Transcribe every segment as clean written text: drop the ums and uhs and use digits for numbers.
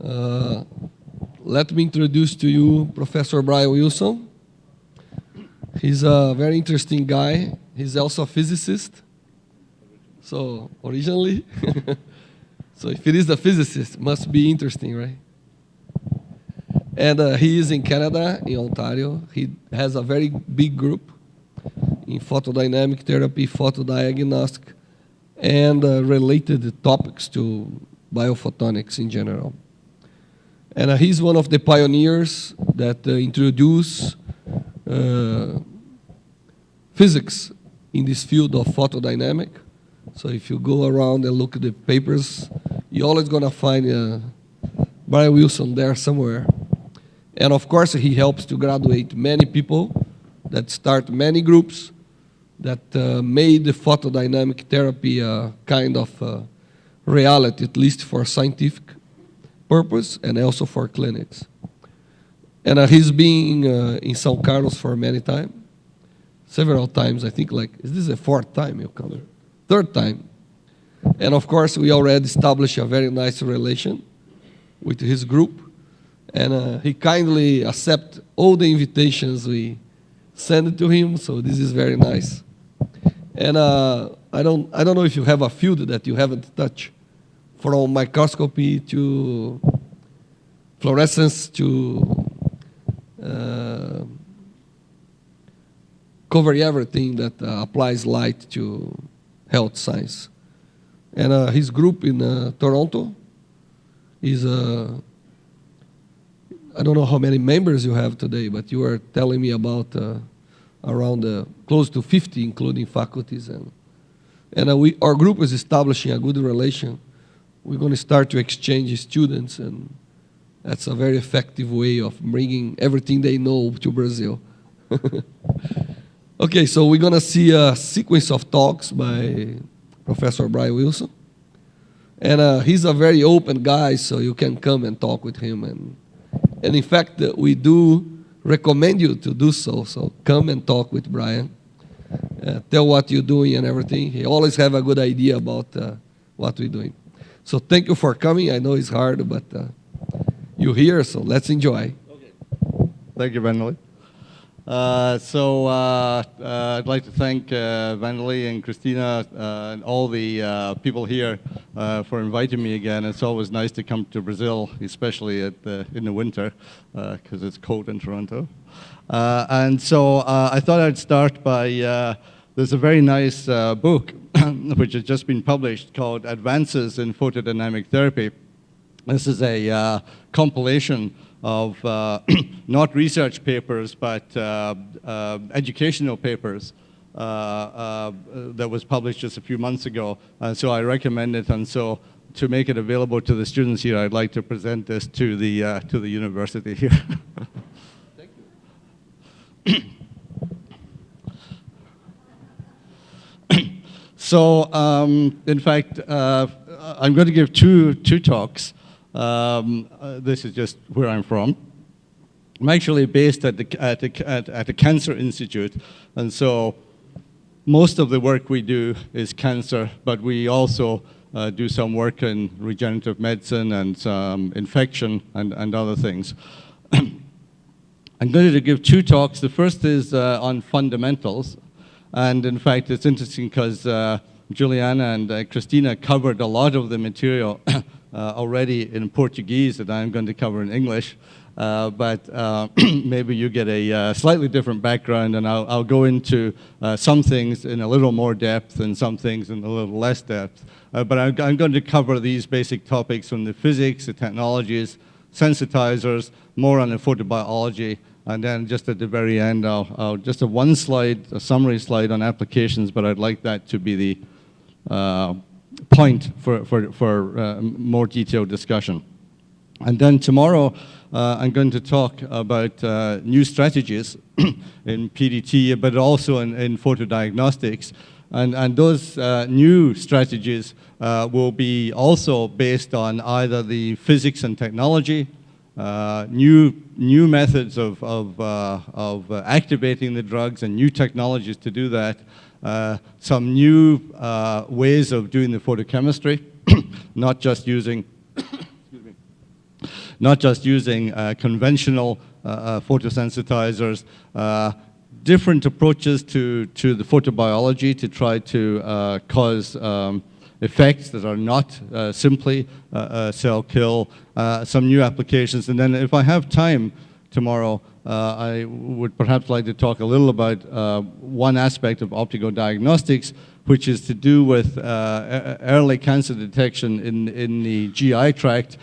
Let me introduce to you Professor Brian Wilson. He's a very interesting guy. He's also a physicist. So, originally. So if it is a physicist, it must be interesting, right? And he is in Canada, in Ontario. He has a very big group in photodynamic therapy, photodiagnostic, and related topics to biophotonics in general. And he's one of the pioneers that introduce physics in this field of photodynamic. So if you go around and look at the papers, you're always going to find Brian Wilson there somewhere. And of course, he helps to graduate many people that start many groups that made the photodynamic therapy a kind of reality, at least for scientific purpose and also for clinics. And he's been in São Carlos for many times, several times, I think, like, is this the fourth time you come here? Third time. And of course, we already established a very nice relation with his group. And he kindly accepts all the invitations we send to him, so this is very nice. And I don't know if you have a field that you haven't touched, from microscopy to fluorescence to cover everything that applies light to health science. And his group in Toronto is, I don't know how many members you have today, but you were telling me about around close to 50, including faculties. And our group is establishing a good relation. We're going to start to exchange students, and that's a very effective way of bringing everything they know to Brazil. Okay, so we're going to see a sequence of talks by Professor Brian Wilson. And he's a very open guy, so you can come and talk with him. And in fact, we do recommend you to do so. So come and talk with Brian. Tell what you're doing and everything. He always have a good idea about what we're doing. So thank you for coming. I know it's hard, but you're here, so let's enjoy. Okay. Thank you, Vandali. I'd like to thank Vandali and Christina and all the people here for inviting me again. It's always nice to come to Brazil, especially in the winter, because it's cold in Toronto. I thought I'd start by, there's a very nice book which has just been published called Advances in Photodynamic Therapy. This is a compilation of not research papers, but educational papers that was published just a few months ago. And so I recommend it. And so to make it available to the students here, I'd like to present this to the university here. Thank you. So, in fact, I'm going to give two talks. This is just where I'm from. I'm actually based at the Cancer Institute, and so most of the work we do is cancer, but we also do some work in regenerative medicine and some infection and other things. I'm going to give two talks. The first is on fundamentals, and in fact, it's interesting because Juliana and Christina covered a lot of the material already in Portuguese that I'm going to cover in English, but maybe you get a slightly different background, and I'll go into some things in a little more depth and some things in a little less depth. But I'm going to cover these basic topics from the physics, the technologies, sensitizers, more on the photobiology, and then just at the very end, I'll just have one slide, a summary slide on applications, but I'd like that to be the point for more detailed discussion. And then tomorrow, I'm going to talk about new strategies in PDT, but also in photodiagnostics. And those new strategies will be also based on either the physics and technology, new methods of activating the drugs and new technologies to do that, some new ways of doing the photochemistry, not just using not just using conventional photosensitizers, different approaches to the photobiology to try to cause effects that are not simply cell kill, some new applications. And then if I have time tomorrow, I would perhaps like to talk a little about one aspect of optical diagnostics, which is to do with early cancer detection in the GI tract,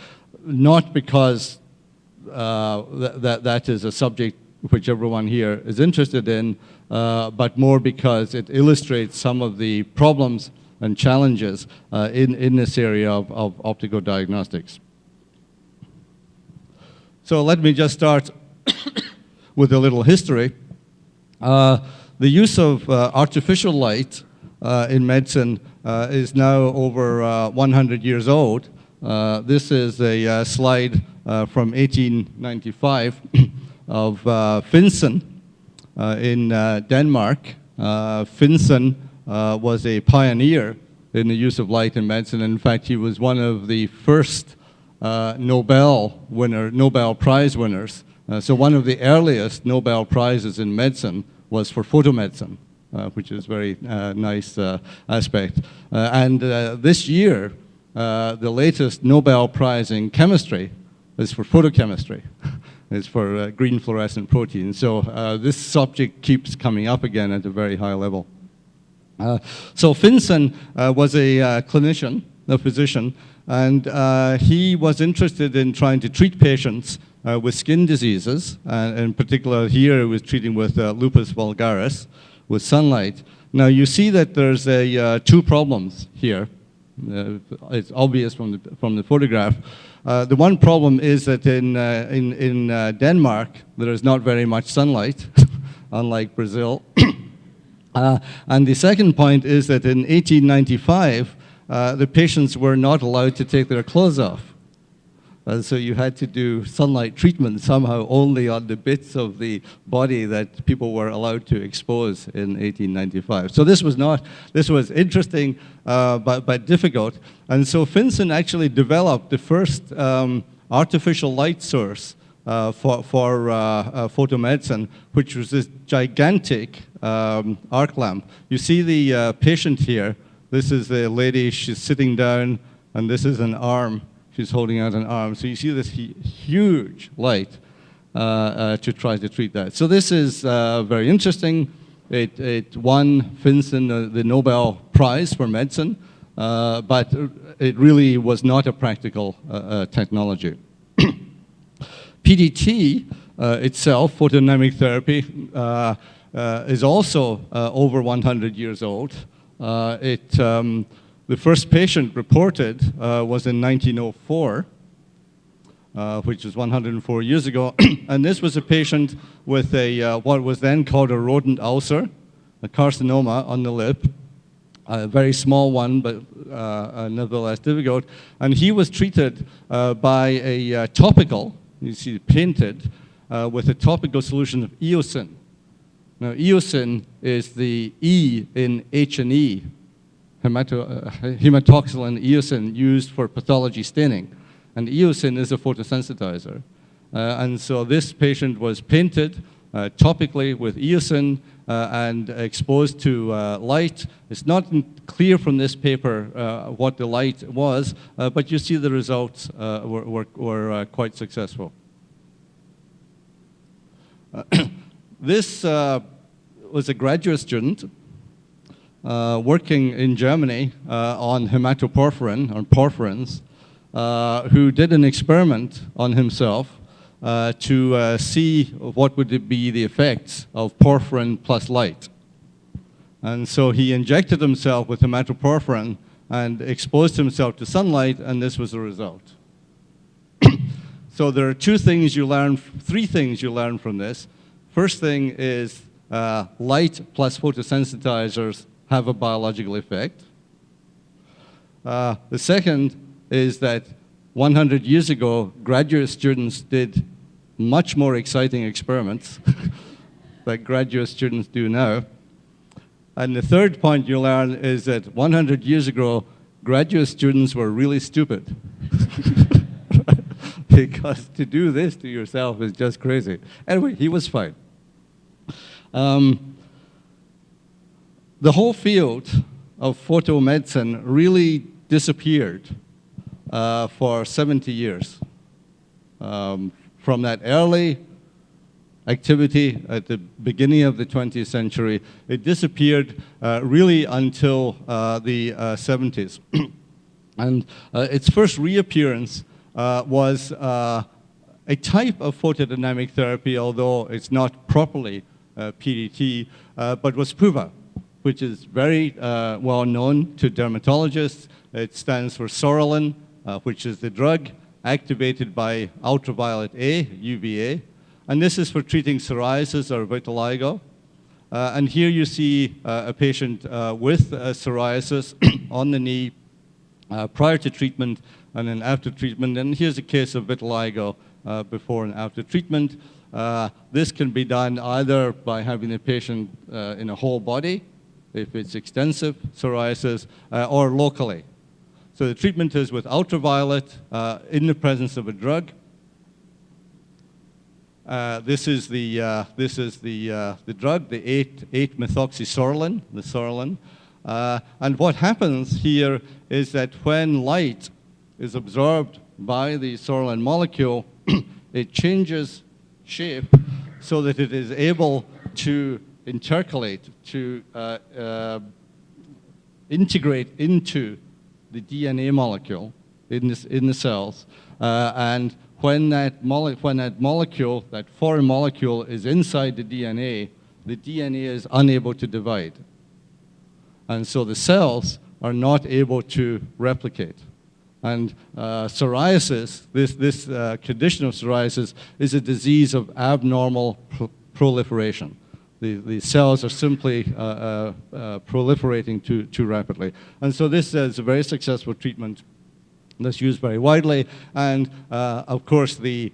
not because that is a subject which everyone here is interested in, but more because it illustrates some of the problems and challenges in this area of optical diagnostics. So let me just start with a little history. The use of artificial light in medicine is now over 100 years old. This is a slide from 1895 of Finsen in Denmark. Finsen was a pioneer in the use of light in medicine. In fact, he was one of the first Nobel Prize winners. So one of the earliest Nobel Prizes in medicine was for photomedicine, which is a very nice aspect. And this year, the latest Nobel Prize in chemistry is for photochemistry. It's for green fluorescent proteins. So this subject keeps coming up again at a very high level. So Finsen was a clinician, a physician, and he was interested in trying to treat patients with skin diseases. In particular, here he was treating with lupus vulgaris, with sunlight. Now you see that there's two problems here. It's obvious from the photograph. The one problem is that in Denmark, there is not very much sunlight, unlike Brazil. And the second point is that in 1895, the patients were not allowed to take their clothes off. So you had to do sunlight treatment somehow only on the bits of the body that people were allowed to expose in 1895. So this was interesting, but difficult. And so Finsen actually developed the first artificial light source for photomedicine, which was this gigantic arc lamp. You see the patient here. This is the lady, she's sitting down, and this is an arm. She's holding out an arm. So you see this huge light to try to treat that. So this is very interesting. It won Finsen the Nobel Prize for medicine, but it really was not a practical technology. PDT itself, photodynamic therapy, is also over 100 years old. The first patient reported was in 1904, which was 104 years ago. And this was a patient with what was then called a rodent ulcer, a carcinoma on the lip, a very small one, but nevertheless difficult. And he was treated by a topical, you see painted, with a topical solution of eosin. Now, eosin is the E in H&E, hematoxylin eosin, used for pathology staining. And eosin is a photosensitizer. And so this patient was painted topically with eosin and exposed to light. It's not clear from this paper what the light was, but you see the results were quite successful. This was a graduate student working in Germany on hematoporphyrin, or porphyrins, who did an experiment on himself to see what would be the effects of porphyrin plus light. And so he injected himself with hematoporphyrin and exposed himself to sunlight, and this was the result. So there are three things you learn from this. First thing is light plus photosensitizers have a biological effect. The second is that 100 years ago, graduate students did much more exciting experiments that graduate students do now. And the third point you learn is that 100 years ago, graduate students were really stupid. because to do this to yourself is just crazy. Anyway, he was fine. The whole field of photomedicine really disappeared for 70 years. From that early activity at the beginning of the 20th century, it disappeared really until the 70s. And its first reappearance was a type of photodynamic therapy, although it's not properly PDT, but was PUVA, which is very well known to dermatologists. It stands for psoralen, which is the drug activated by ultraviolet A, UVA. And this is for treating psoriasis or vitiligo. And here you see a patient with psoriasis on the knee prior to treatment and then after treatment. And here's a case of vitiligo before and after treatment. This can be done either by having the patient in a whole body, if it's extensive psoriasis, or locally. So the treatment is with ultraviolet in the presence of a drug. This is the drug, the 8-methoxypsoralen, the psoralen. And what happens here is that when light is absorbed by the psoralen molecule, it changes shape so that it is able to intercalate, to integrate into the DNA molecule in the cells. And when that molecule, that foreign molecule, is inside the DNA is unable to divide. And so the cells are not able to replicate. And psoriasis, this condition of psoriasis, is a disease of abnormal proliferation. The cells are simply proliferating too rapidly. And so this is a very successful treatment that's used very widely. And of course, the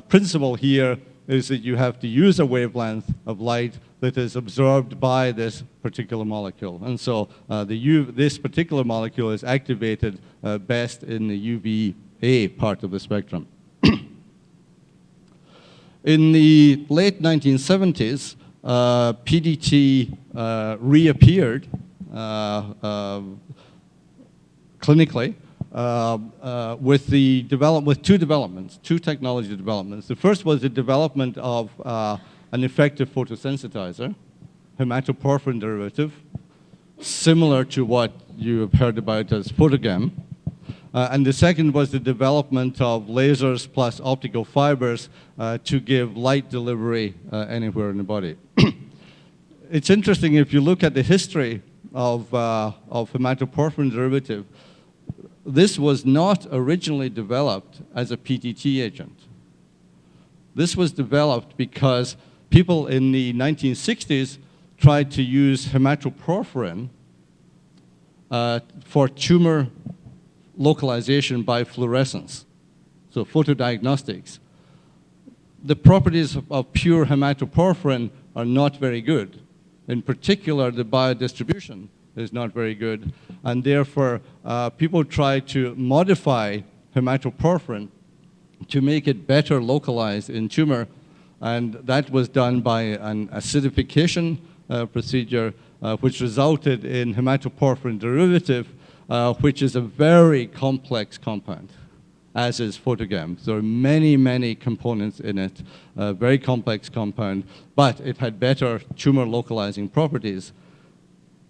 principle here is that you have to use a wavelength of light that is absorbed by this particular molecule. And so this particular molecule is activated best in the UVA part of the spectrum. In the late 1970s, PDT reappeared clinically with two technology developments. The first was the development of an effective photosensitizer, hematoporphyrin derivative, similar to what you have heard about as photogam. And the second was the development of lasers plus optical fibers to give light delivery anywhere in the body. It's interesting, if you look at the history of hematoporphyrin derivative, this was not originally developed as a PDT agent. This was developed because people in the 1960s tried to use hematoporphyrin for tumor localization by fluorescence, so photodiagnostics. The properties of pure hematoporphyrin are not very good. In particular, the biodistribution is not very good, and therefore people try to modify hematoporphyrin to make it better localized in tumor, and that was done by an acidification procedure which resulted in hematoporphyrin derivative, which is a very complex compound, as is photogam. There are many, many components in it, a very complex compound, but it had better tumor localizing properties.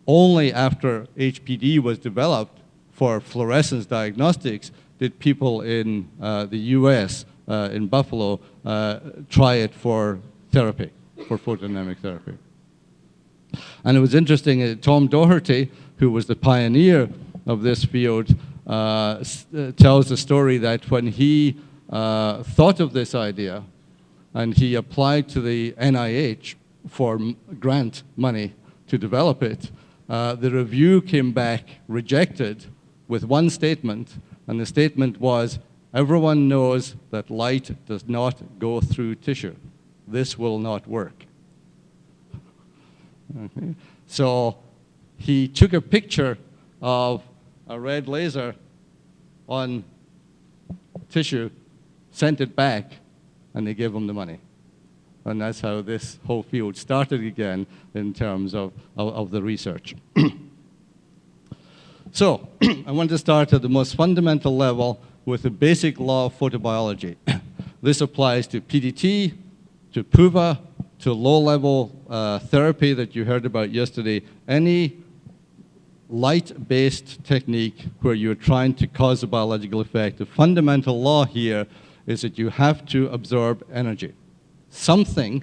Only after HPD was developed for fluorescence diagnostics did people in the US, in Buffalo, try it for therapy, for photodynamic therapy. And it was interesting, Tom Doherty, who was the pioneer of this field, tells the story that when he thought of this idea and he applied to the NIH for grant money to develop it, the review came back rejected with one statement, and the statement was, everyone knows that light does not go through tissue. This will not work. Okay. So he took a picture of a red laser on tissue, sent it back, and they gave them the money. And that's how this whole field started again in terms of the research. So I want to start at the most fundamental level with the basic law of photobiology. This applies to PDT, to PUVA, to low-level therapy that you heard about yesterday, any light-based technique where you're trying to cause a biological effect. The fundamental law here is that you have to absorb energy. Something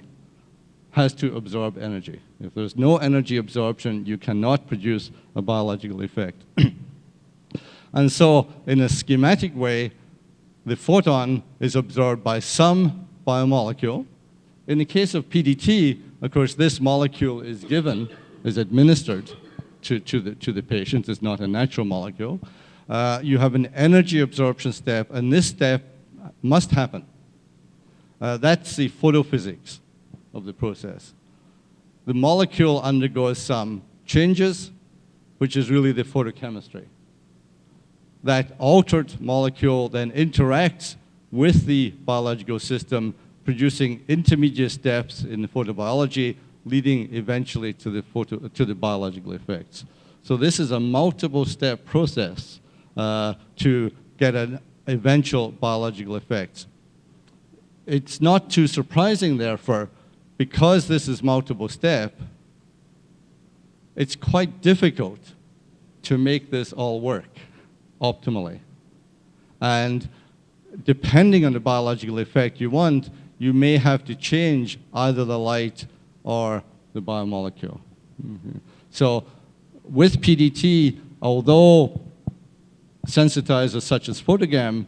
has to absorb energy. If there's no energy absorption, you cannot produce a biological effect. And so, in a schematic way, the photon is absorbed by some biomolecule. In the case of PDT, of course, this molecule is administered to the patient. It's not a natural molecule. You have an energy absorption step, and this step must happen. That's the photophysics of the process. The molecule undergoes some changes, which is really the photochemistry. That altered molecule then interacts with the biological system, producing intermediate steps in the photobiology, leading eventually to the biological effects. So this is a multiple step process to get an eventual biological effect. It's not too surprising, therefore, because this is multiple step, it's quite difficult to make this all work optimally. And depending on the biological effect you want, you may have to change either the light or the biomolecule. So with PDT, although sensitizers such as Photogam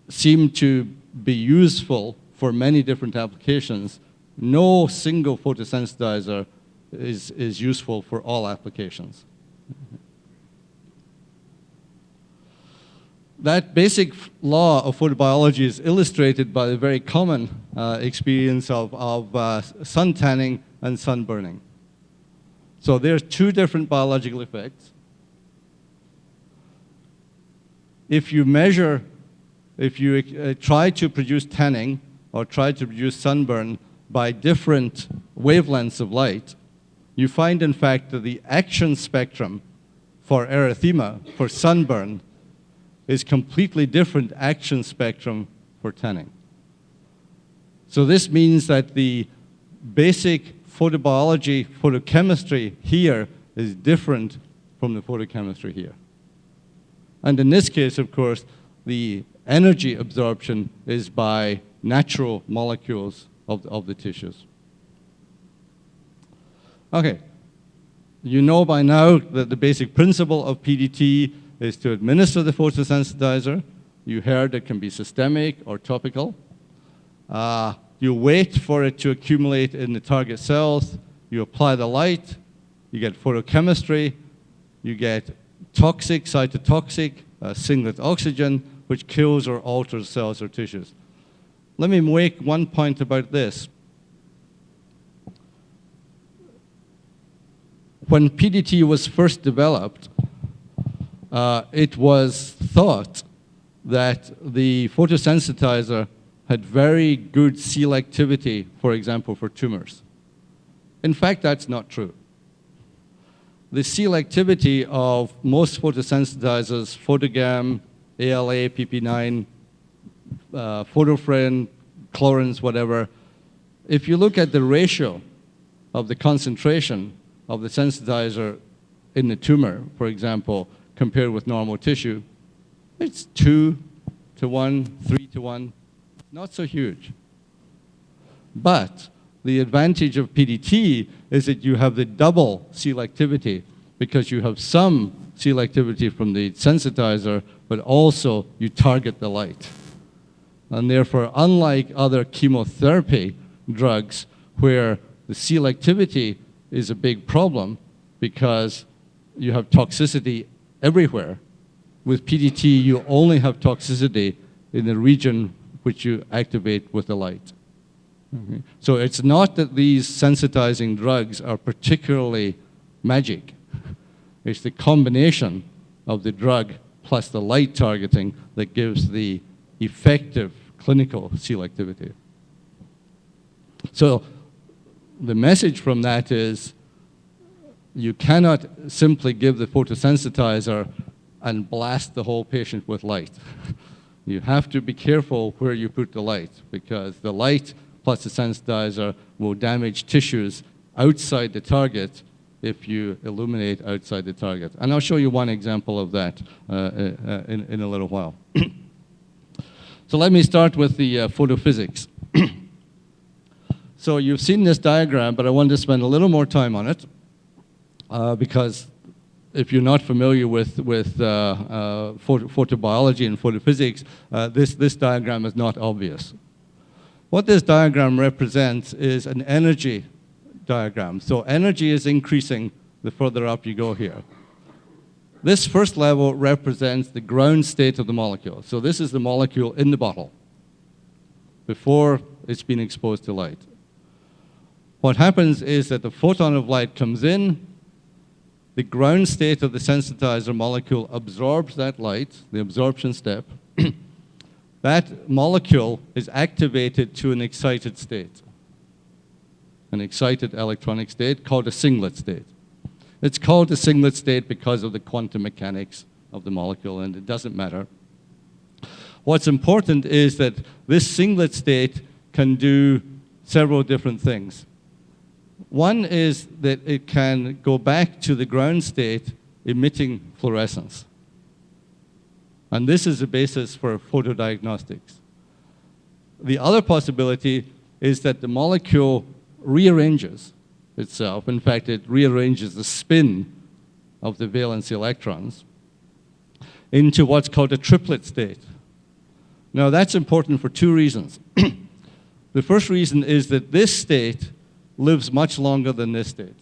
seem to be useful for many different applications, no single photosensitizer is useful for all applications. That basic law of photobiology is illustrated by the very common experience of sun tanning and sunburning. So there's two different biological effects. If you try to produce tanning or try to produce sunburn by different wavelengths of light, you find, in fact, that the action spectrum for erythema, for sunburn, is completely different action spectrum for tanning. So this means that the basic photobiology, photochemistry here is different from the photochemistry here. And in this case, of course, the energy absorption is by natural molecules of the tissues. Okay, you know by now that the basic principle of PDT is to administer the photosensitizer. You heard it can be systemic or topical. You wait for it to accumulate in the target cells. You apply the light. You get photochemistry. You get toxic, cytotoxic, singlet oxygen, which kills or alters cells or tissues. Let me make one point about this. When PDT was first developed, it was thought that the photosensitizer had very good selectivity, for example, for tumors. In fact, that's not true. The selectivity of most photosensitizers, Photogam, ALA, PP9, Photofriend, Coherence, whatever, if you look at the ratio of the concentration of the sensitizer in the tumor, for example, compared with normal tissue, it's 2 to 1, 3 to 1, not so huge. But the advantage of PDT is that you have the double selectivity because you have some selectivity from the sensitizer, but also you target the light. And therefore, unlike other chemotherapy drugs where the selectivity is a big problem because you have toxicity everywhere, with PDT you only have toxicity in the region which you activate with the light. So it's not that these sensitizing drugs are particularly magic. It's the combination of the drug plus the light targeting that gives the effective clinical selectivity. So the message from that is you cannot simply give the photosensitizer and blast the whole patient with light. You have to be careful where you put the light, because the light plus the sensitizer will damage tissues outside the target if you illuminate outside the target. And I'll show you one example of that in a little while. So let me start with the photophysics. So you've seen this diagram, but I wanted to spend a little more time on it because if you're not familiar with photobiology and photophysics, this diagram is not obvious. What this diagram represents is an energy diagram. So energy is increasing the further up you go here. This first level represents the ground state of the molecule. So this is the molecule in the bottle before it's been exposed to light. What happens is that the photon of light comes in, the ground state of the sensitizer molecule absorbs that light, the absorption step. That molecule is activated to an excited state, an excited electronic state called a singlet state. It's called a singlet state because of the quantum mechanics of the molecule, and it doesn't matter. What's important is that this singlet state can do several different things. One is that it can go back to the ground state emitting fluorescence. And this is the basis for photodiagnostics. The other possibility is that the molecule rearranges itself. In fact, it rearranges the spin of the valence electrons into what's called a triplet state. Now, that's important for two reasons. The first reason is that this state lives much longer than this state.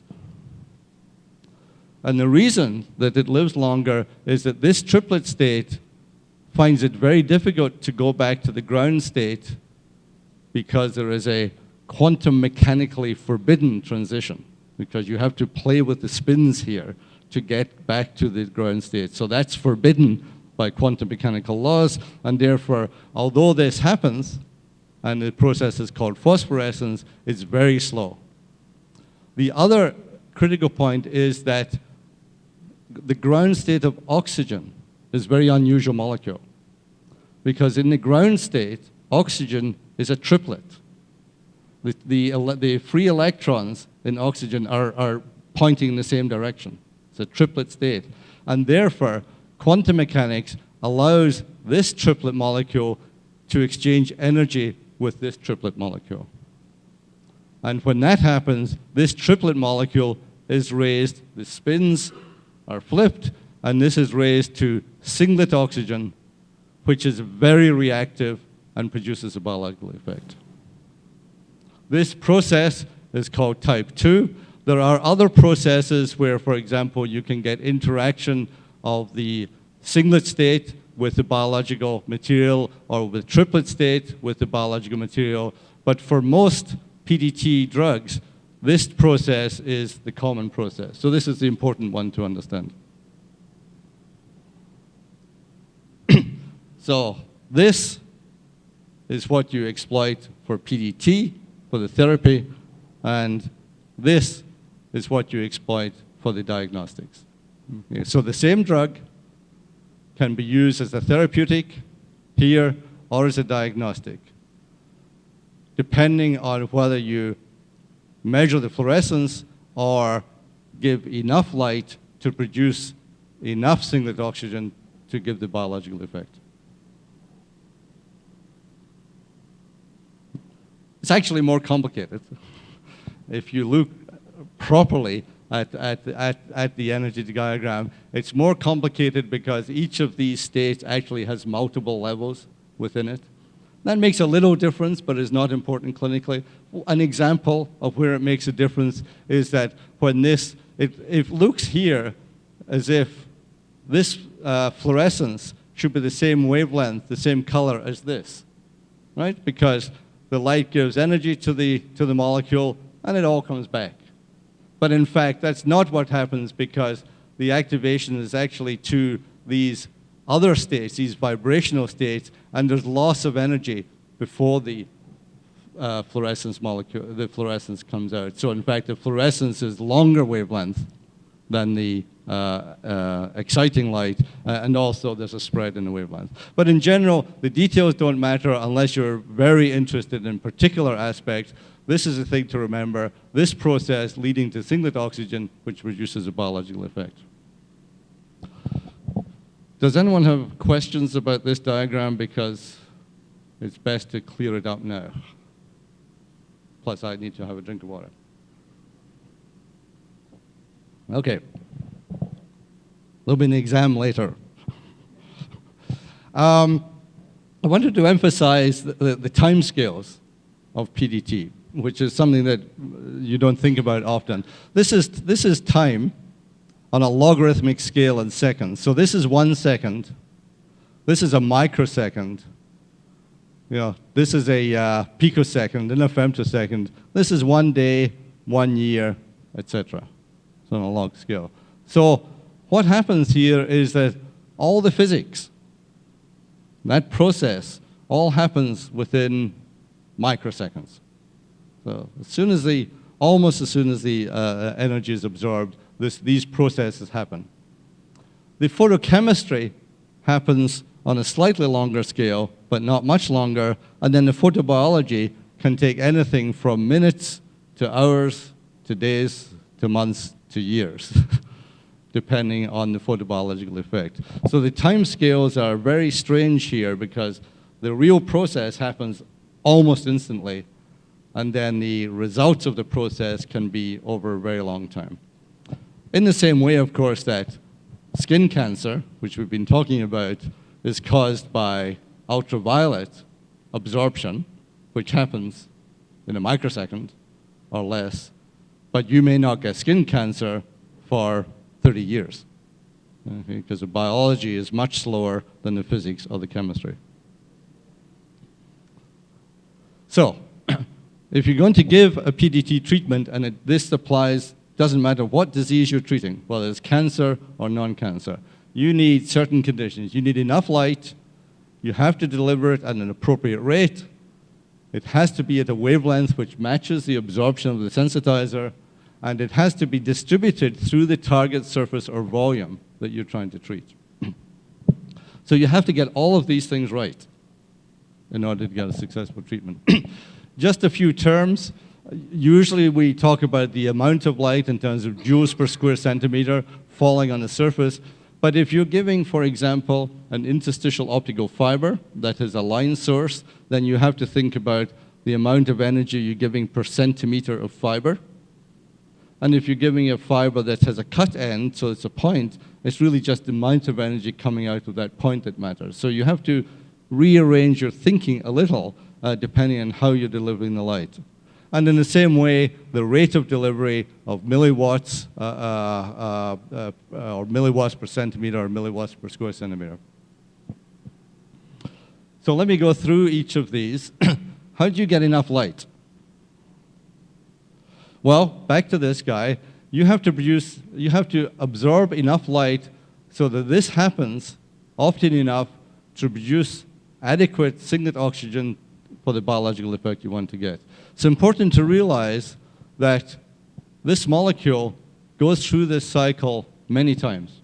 And the reason that it lives longer is that this triplet state finds it very difficult to go back to the ground state because there is a quantum mechanically forbidden transition, because you have to play with the spins here to get back to the ground state. So that's forbidden by quantum mechanical laws, and therefore, although this happens, and the process is called phosphorescence, it's very slow. The other critical point is that the ground state of oxygen is a very unusual molecule, because in the ground state, oxygen is a triplet. The free electrons in oxygen are pointing in the same direction. It's a triplet state. And therefore, quantum mechanics allows this triplet molecule to exchange energy with this triplet molecule. And when that happens, this triplet molecule is raised, the spins are flipped, and this is raised to singlet oxygen, which is very reactive and produces a biological effect. This process is called type 2. There are other processes where, for example, you can get interaction of the singlet state with the biological material or the triplet state with the biological material. But for most PDT drugs, this process is the common process. So this is the important one to understand. So this is what you exploit for PDT, for the therapy, and this is what you exploit for the diagnostics. Okay, so the same drug can be used as a therapeutic here or as a diagnostic, depending on whether you measure the fluorescence or give enough light to produce enough singlet oxygen to give the biological effect. It's actually more complicated. If you look properly at the energy diagram, it's more complicated because each of these states actually has multiple levels within it. That makes a little difference, but is not important clinically. An example of where it makes a difference is that when it looks here as if this fluorescence should be the same wavelength, the same color as this, right? Because the light gives energy to the molecule, and it all comes back. But in fact, that's not what happens, because the activation is actually to these other states, these vibrational states, and there's loss of energy before the fluorescence molecule, the fluorescence comes out. So in fact, the fluorescence is longer wavelength than the exciting light, and also there's a spread in the wavelength. But in general, the details don't matter unless you're very interested in particular aspects. This is a thing to remember. This process leading to singlet oxygen, which produces a biological effect. Does anyone have questions about this diagram? Because it's best to clear it up now. Plus, I need to have a drink of water. Okay. There'll be an exam later. I wanted to emphasize the time scales of PDT, which is something that you don't think about often. This is time on a logarithmic scale in seconds. So this is 1 second. This is a microsecond. This is a picosecond and a femtosecond. This is 1 day, 1 year, etc. So on a log scale. So what happens here is that all the physics, that process, all happens within microseconds. So almost as soon as the energy is absorbed, these processes happen. The photochemistry happens on a slightly longer scale, but not much longer, and then the photobiology can take anything from minutes to hours to days to months to years, depending on the photobiological effect. So the time scales are very strange here because the real process happens almost instantly, and then the results of the process can be over a very long time. In the same way, of course, that skin cancer, which we've been talking about, is caused by ultraviolet absorption, which happens in a microsecond or less, but you may not get skin cancer for 30 years, because the biology is much slower than the physics or the chemistry. So, if you're going to give a PDT treatment, and this applies, doesn't matter what disease you're treating, whether it's cancer or non-cancer, you need certain conditions. You need enough light, you have to deliver it at an appropriate rate, it has to be at a wavelength which matches the absorption of the sensitizer, and it has to be distributed through the target surface or volume that you're trying to treat. So you have to get all of these things right in order to get a successful treatment. Just a few terms. Usually we talk about the amount of light in terms of joules per square centimeter falling on the surface. But if you're giving, for example, an interstitial optical fiber that is a line source, then you have to think about the amount of energy you're giving per centimeter of fiber. And if you're giving a fiber that has a cut end, so it's a point, it's really just the amount of energy coming out of that point that matters. So you have to rearrange your thinking a little depending on how you're delivering the light. And in the same way, the rate of delivery of milliwatts or milliwatts per centimeter or milliwatts per square centimeter. So let me go through each of these. How do you get enough light? Well, back to this guy. You have to absorb enough light so that this happens often enough to produce adequate singlet oxygen for the biological effect you want to get. It's important to realize that this molecule goes through this cycle many times.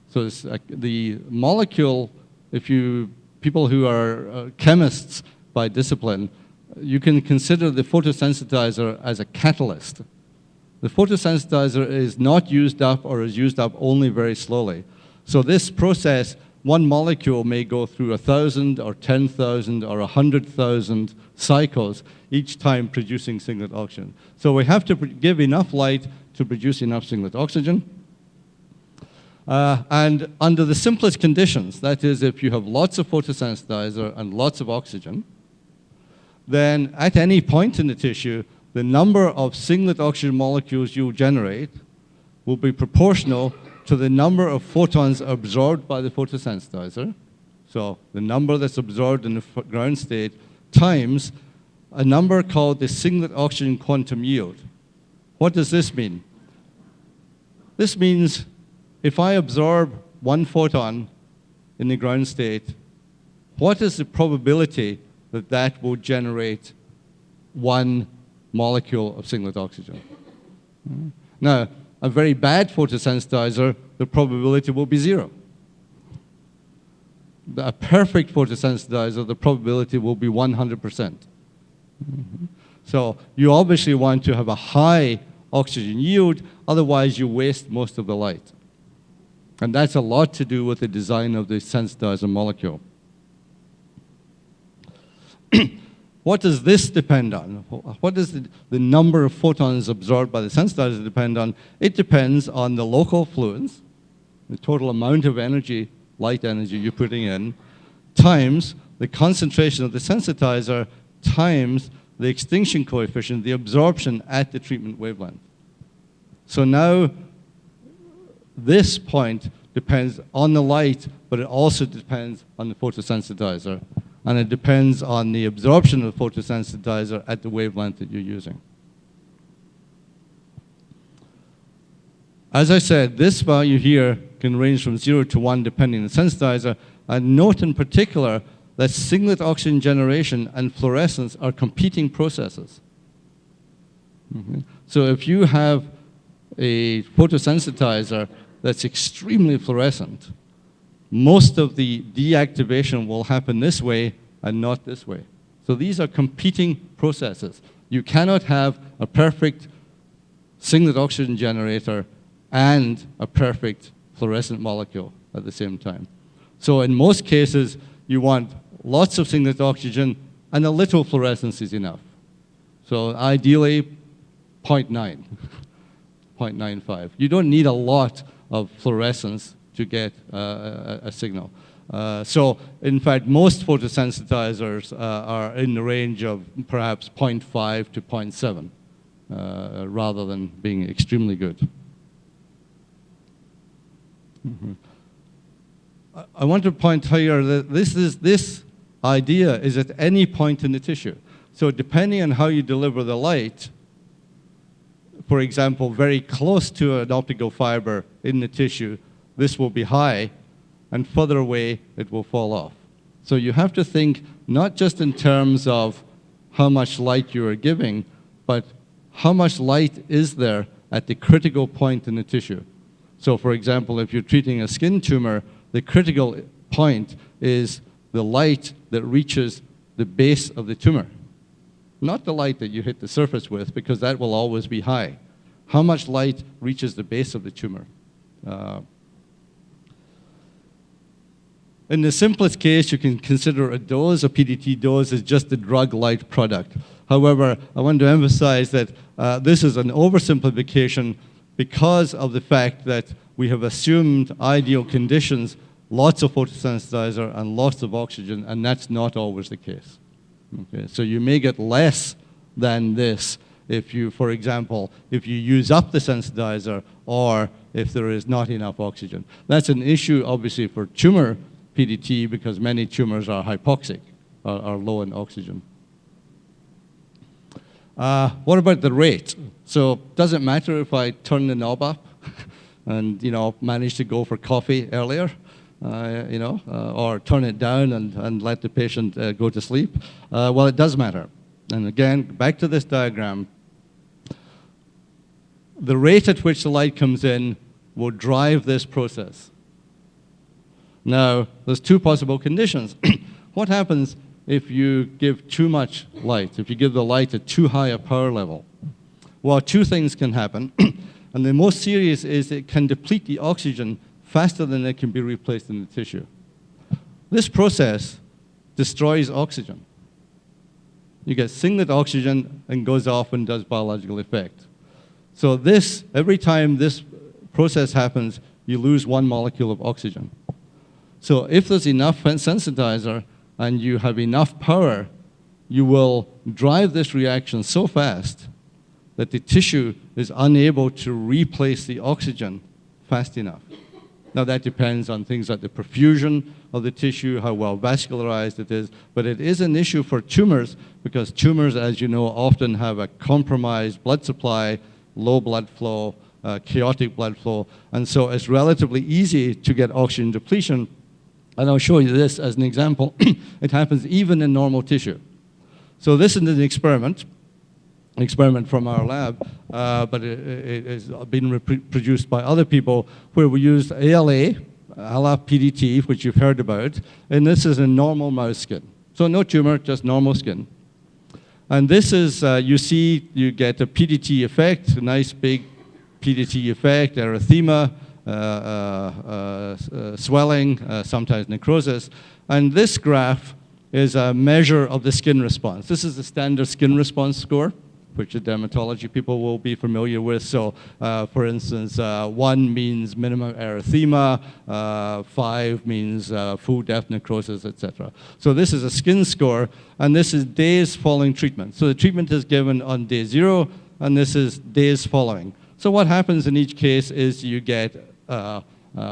So the molecule, people who are chemists by discipline, you can consider the photosensitizer as a catalyst. The photosensitizer is not used up or is used up only very slowly. So this process, one molecule may go through 1,000 or 10,000 or 100,000 cycles, each time producing singlet oxygen. So we have to give enough light to produce enough singlet oxygen. And under the simplest conditions, that is, if you have lots of photosensitizer and lots of oxygen, then at any point in the tissue, the number of singlet oxygen molecules you generate will be proportional to the number of photons absorbed by the photosensitizer. So the number that's absorbed in the ground state times a number called the singlet oxygen quantum yield. What does this mean? This means if I absorb one photon in the ground state, what is the probability that that will generate one molecule of singlet oxygen? Now, a very bad photosensitizer, the probability will be 0. A perfect photosensitizer, the probability will be 100%. So you obviously want to have a high oxygen yield, otherwise you waste most of the light. And that's a lot to do with the design of the sensitizer molecule. What does this depend on? What does the number of photons absorbed by the sensitizer depend on? It depends on the local fluence, the total amount of energy, light energy you're putting in, times the concentration of the sensitizer, times the extinction coefficient, the absorption at the treatment wavelength. So now this point depends on the light, but it also depends on the photosensitizer. And it depends on the absorption of the photosensitizer at the wavelength that you're using. As I said, this value here can range from 0 to 1 depending on the sensitizer. And note in particular that singlet oxygen generation and fluorescence are competing processes. So if you have a photosensitizer that's extremely fluorescent, most of the deactivation will happen this way and not this way. So these are competing processes. You cannot have a perfect singlet oxygen generator and a perfect fluorescent molecule at the same time. So in most cases, you want lots of singlet oxygen and a little fluorescence is enough. So ideally, 0.9, 0.95. You don't need a lot of fluorescence to get a signal. So, in fact, most photosensitizers are in the range of perhaps 0.5 to 0.7, rather than being extremely good. I want to point here that this idea is at any point in the tissue. So depending on how you deliver the light, for example, very close to an optical fiber in the tissue, this will be high, and further away, it will fall off. So you have to think not just in terms of how much light you are giving, but how much light is there at the critical point in the tissue. So for example, if you're treating a skin tumor, the critical point is the light that reaches the base of the tumor. Not the light that you hit the surface with, because that will always be high. How much light reaches the base of the tumor? In the simplest case, you can consider a dose, a PDT dose, as just the drug-like product. However, I want to emphasize that this is an oversimplification because of the fact that we have assumed ideal conditions, lots of photosensitizer and lots of oxygen, and that's not always the case. Okay? So you may get less than this if you, for example, if you use up the sensitizer or if there is not enough oxygen. That's an issue, obviously, for tumor PDT because many tumors are hypoxic, are low in oxygen. What about the rate? So does it matter if I turn the knob up and manage to go for coffee earlier, or turn it down and let the patient go to sleep? Well, it does matter. And again, back to this diagram. The rate at which the light comes in will drive this process. Now, there's two possible conditions. What happens if you give too much light, if you give the light at too high a power level? Well, two things can happen. And the most serious is it can deplete the oxygen faster than it can be replaced in the tissue. This process destroys oxygen. You get singlet oxygen and goes off and does biological effect. So this, every time this process happens, you lose one molecule of oxygen. So if there's enough sensitizer and you have enough power, you will drive this reaction so fast that the tissue is unable to replace the oxygen fast enough. Now that depends on things like the perfusion of the tissue, how well vascularized it is, but it is an issue for tumors because tumors, as you know, often have a compromised blood supply, low blood flow, chaotic blood flow, and so it's relatively easy to get oxygen depletion And I'll show you this as an example. It happens even in normal tissue. So this is an experiment from our lab, but it has been reproduced by other people, where we used ALA PDT, which you've heard about, and this is a normal mouse skin. So no tumor, just normal skin. And this is, you see, you get a PDT effect, a nice big PDT effect, erythema, swelling, sometimes necrosis. And this graph is a measure of the skin response. This is the standard skin response score, which the dermatology people will be familiar with. So, for instance, 1 means minimum erythema, 5 means full depth necrosis, etc. So this is a skin score, and this is days following treatment. So the treatment is given on day 0, and this is days following. So what happens in each case is you get the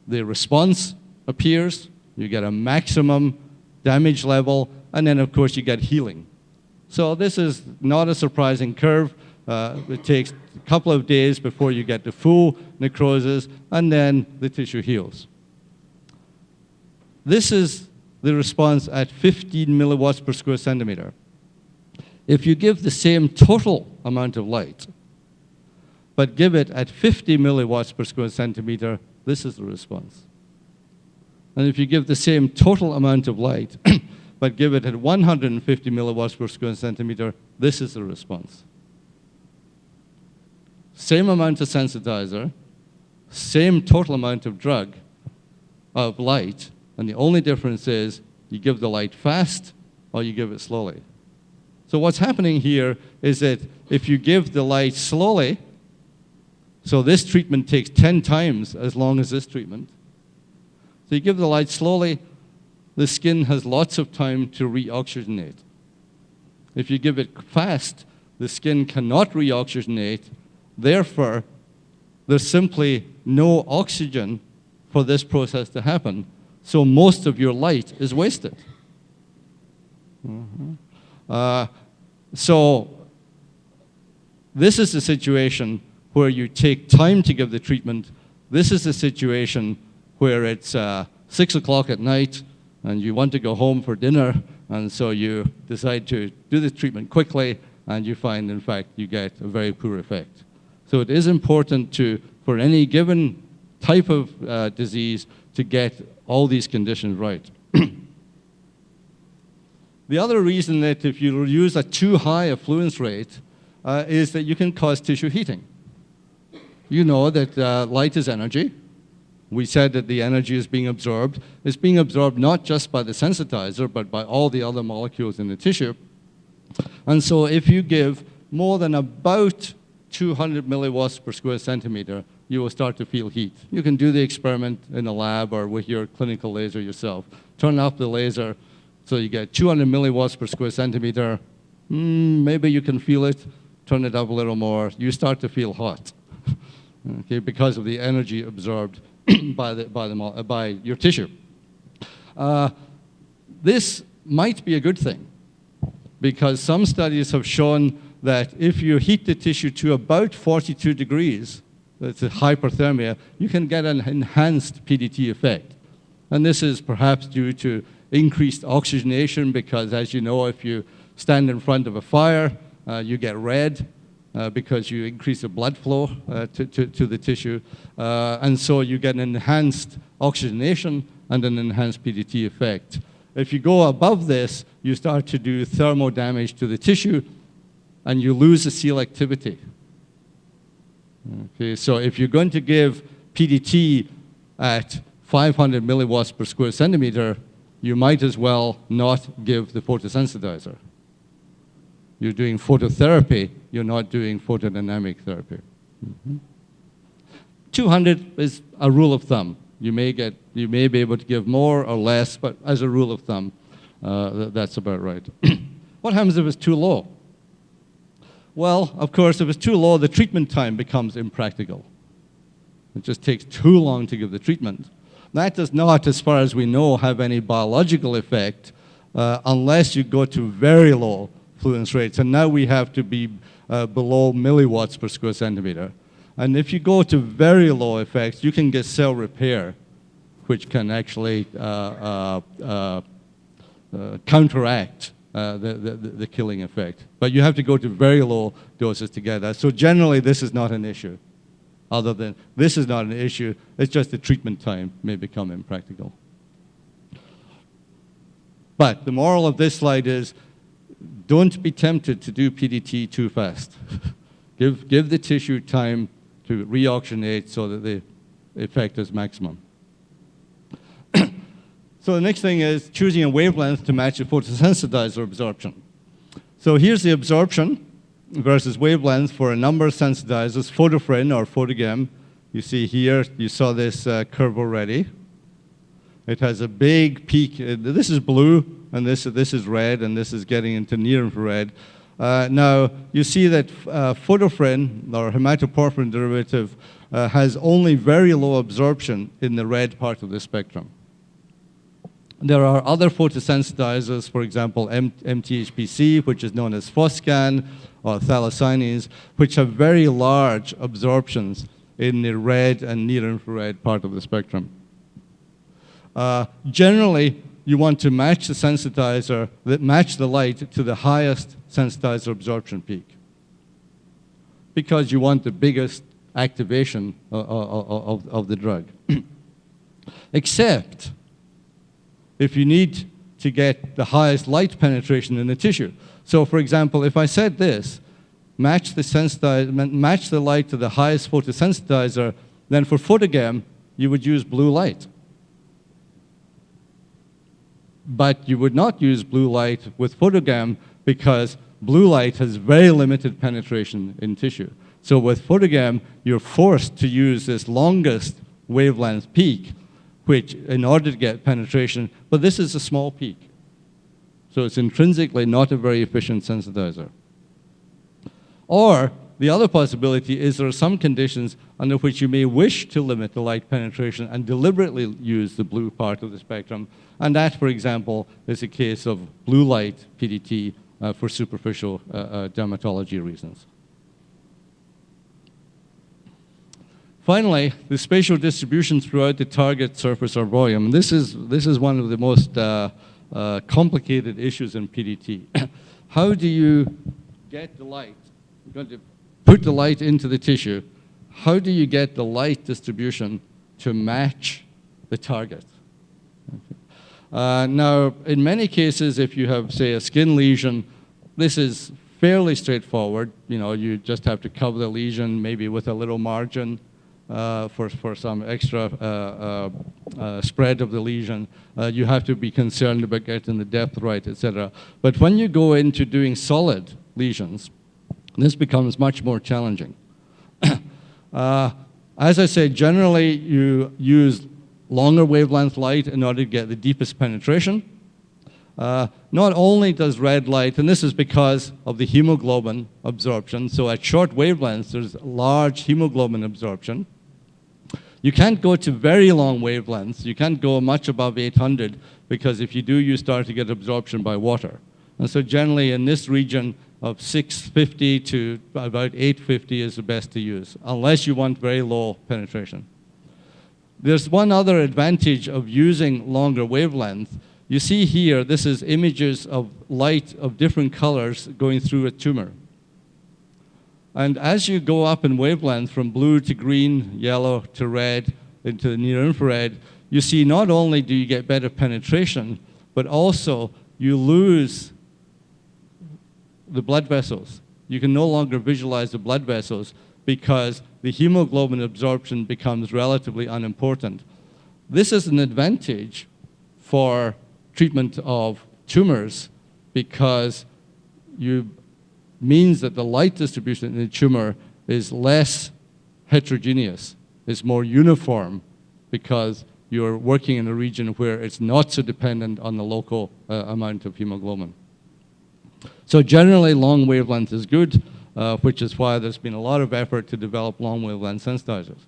response appears, you get a maximum damage level, and then of course you get healing. So this is not a surprising curve. It takes a couple of days before you get the full necrosis, and then the tissue heals. This is the response at 15 milliwatts per square centimeter. If you give the same total amount of light, but give it at 50 milliwatts per square centimeter, this is the response. And if you give the same total amount of light, but give it at 150 milliwatts per square centimeter, this is the response. Same amount of sensitizer, same total amount of drug, of light, and the only difference is you give the light fast or you give it slowly. So what's happening here is that if you give the light slowly, so this treatment takes 10 times as long as this treatment. So you give the light slowly, the skin has lots of time to reoxygenate. If you give it fast, the skin cannot reoxygenate. Therefore, there's simply no oxygen for this process to happen. So most of your light is wasted. So this is the situation where you take time to give the treatment. This is the situation where it's 6 o'clock at night and you want to go home for dinner, and so you decide to do the treatment quickly, and you find, in fact, you get a very poor effect. So it is important for any given type of disease to get all these conditions right. The other reason that if you use a too high effluence rate is that you can cause tissue heating. You know that light is energy. We said that the energy is being absorbed. It's being absorbed not just by the sensitizer, but by all the other molecules in the tissue. And so if you give more than about 200 milliwatts per square centimeter, you will start to feel heat. You can do the experiment in a lab or with your clinical laser yourself. Turn off the laser so you get 200 milliwatts per square centimeter. Maybe you can feel it. Turn it up a little more. You start to feel hot, okay, because of the energy absorbed by your tissue. This might be a good thing, because some studies have shown that if you heat the tissue to about 42 degrees, that's a hyperthermia, you can get an enhanced PDT effect. And this is perhaps due to increased oxygenation, because as you know, if you stand in front of a fire, you get red, because you increase the blood flow to the tissue. And so you get an enhanced oxygenation and an enhanced PDT effect. If you go above this, you start to do thermal damage to the tissue, and you lose the selectivity. Okay, so if you're going to give PDT at 500 milliwatts per square centimeter, you might as well not give the photosensitizer. You're doing phototherapy, you're not doing photodynamic therapy. 200 is a rule of thumb. You may be able to give more or less, but as a rule of thumb, that's about right. What happens if it's too low? Well, of course, if it's too low, the treatment time becomes impractical. It just takes too long to give the treatment. That does not, as far as we know, have any biological effect unless you go to very low fluence rates. And now we have to be below milliwatts per square centimeter. And if you go to very low effects, you can get cell repair, which can actually counteract the killing effect. But you have to go to very low doses to get that. So generally, this is not an issue. Other than this is not an issue, it's just the treatment time may become impractical. But the moral of this slide is, don't be tempted to do PDT too fast. Give the tissue time to reoxygenate so that the effect is maximum. So the next thing is choosing a wavelength to match the photosensitizer absorption. So here's the absorption versus wavelength for a number of sensitizers, photofrin or photogam. You see here, you saw this curve already. It has a big peak. This is blue, and this is red, and this is getting into near infrared. Now, you see that photofrin, or hematoporphyrin derivative, has only very low absorption in the red part of the spectrum. There are other photosensitizers, for example, MTHPC, which is known as Phoscan, or phthalocyanines, which have very large absorptions in the red and near-infrared part of the spectrum. Generally, you want to match the sensitizer, match the light to the highest sensitizer absorption peak, because you want the biggest activation of the drug. Except if you need to get the highest light penetration in the tissue. So for example, if I said this, match the light to the highest photosensitizer, then for photogam, you would use blue light. But you would not use blue light with photogam because blue light has very limited penetration in tissue. So with photogam, you're forced to use this longest wavelength peak, which in order to get penetration, but this is a small peak. So it's intrinsically not a very efficient sensitizer. Or the other possibility is there are some conditions under which you may wish to limit the light penetration and deliberately use the blue part of the spectrum. And that, for example, is a case of blue light PDT for superficial dermatology reasons. Finally, the spatial distribution throughout the target surface or volume. This is one of the most complicated issues in PDT. How do you get the light? You're going to put the light into the tissue. How do you get the light distribution to match the target? Okay. Now, in many cases, if you have, say, a skin lesion, this is fairly straightforward. You know, you just have to cover the lesion, maybe with a little margin for some extra spread of the lesion. You have to be concerned about getting the depth right, etc. But when you go into doing solid lesions, this becomes much more challenging. As I say, generally you use longer wavelength light in order to get the deepest penetration. Not only does red light, and this is because of the hemoglobin absorption, so at short wavelengths there's large hemoglobin absorption. You can't go to very long wavelengths. You can't go much above 800 because if you do, you start to get absorption by water. And so generally in this region of 650 to about 850 is the best to use, unless you want very low penetration. There's one other advantage of using longer wavelength. You see here, this is images of light of different colors going through a tumor. And as you go up in wavelength from blue to green, yellow to red, into the near infrared, you see not only do you get better penetration, but also you lose the blood vessels. You can no longer visualize the blood vessels because the hemoglobin absorption becomes relatively unimportant. This is an advantage for treatment of tumors because you means that the light distribution in the tumor is less heterogeneous, it's more uniform because you're working in a region where it's not so dependent on the local amount of hemoglobin. So generally long wavelength is good, which is why there's been a lot of effort to develop long wavelength sensitizers.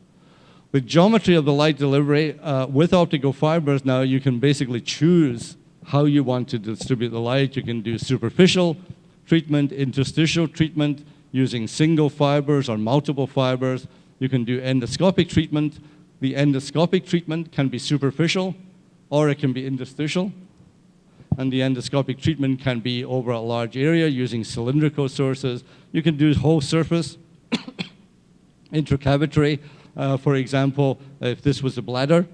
The geometry of the light delivery, with optical fibers now you can basically choose how you want to distribute the light. You can do superficial treatment, interstitial treatment using single fibers or multiple fibers. You can do endoscopic treatment. the endoscopic treatment can be superficial, or it can be interstitial. And the endoscopic treatment can be over a large area using cylindrical sources. You can do whole surface, intracavitary. For example, if this was a bladder,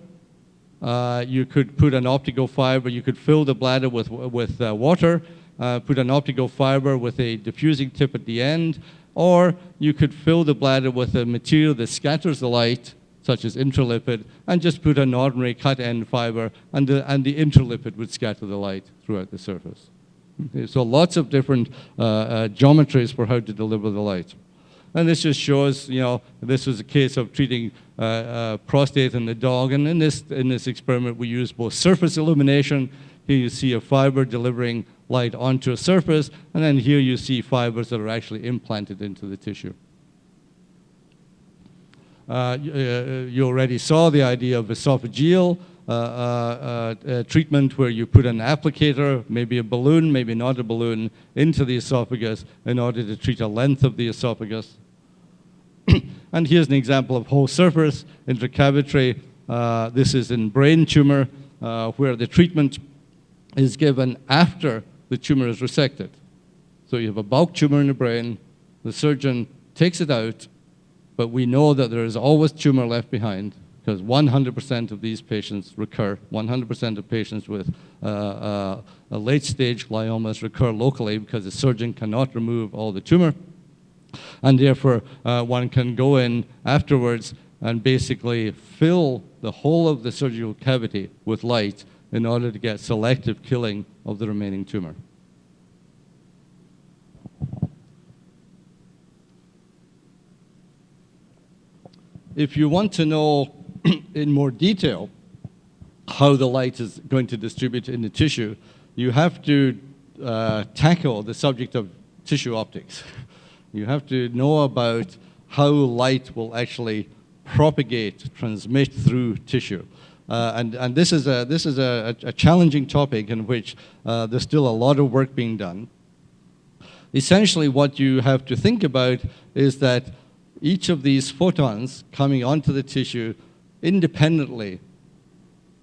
you could put an optical fiber, you could fill the bladder with water, put an optical fiber with a diffusing tip at the end, or you could fill the bladder with a material that scatters the light, such as intralipid, and just put an ordinary cut end fiber, and the intralipid would scatter the light throughout the surface. Okay, so lots of different geometries for how to deliver the light. And this just shows, this was a case of treating prostate in the dog. And in this experiment, we used both surface illumination. Here you see a fiber delivering light onto a surface. And then here you see fibers that are actually implanted into the tissue. You already saw the idea of esophageal treatment where you put an applicator, maybe a balloon, maybe not a balloon, into the esophagus in order to treat a length of the esophagus. And here's an example of whole surface intracavitary. This is in brain tumor where the treatment is given after the tumor is resected. So you have a bulk tumor in the brain, the surgeon takes it out, but we know that there is always tumor left behind because 100% of these patients recur. 100% of patients with a late-stage gliomas recur locally because the surgeon cannot remove all the tumor. And therefore, one can go in afterwards and basically fill the whole of the surgical cavity with light in order to get selective killing of the remaining tumor. If you want to know in more detail how the light is going to distribute in the tissue, you have to tackle the subject of tissue optics. You have to know about how light will actually propagate, transmit through tissue. And this is a challenging topic in which there's still a lot of work being done. Essentially, what you have to think about is that each of these photons coming onto the tissue independently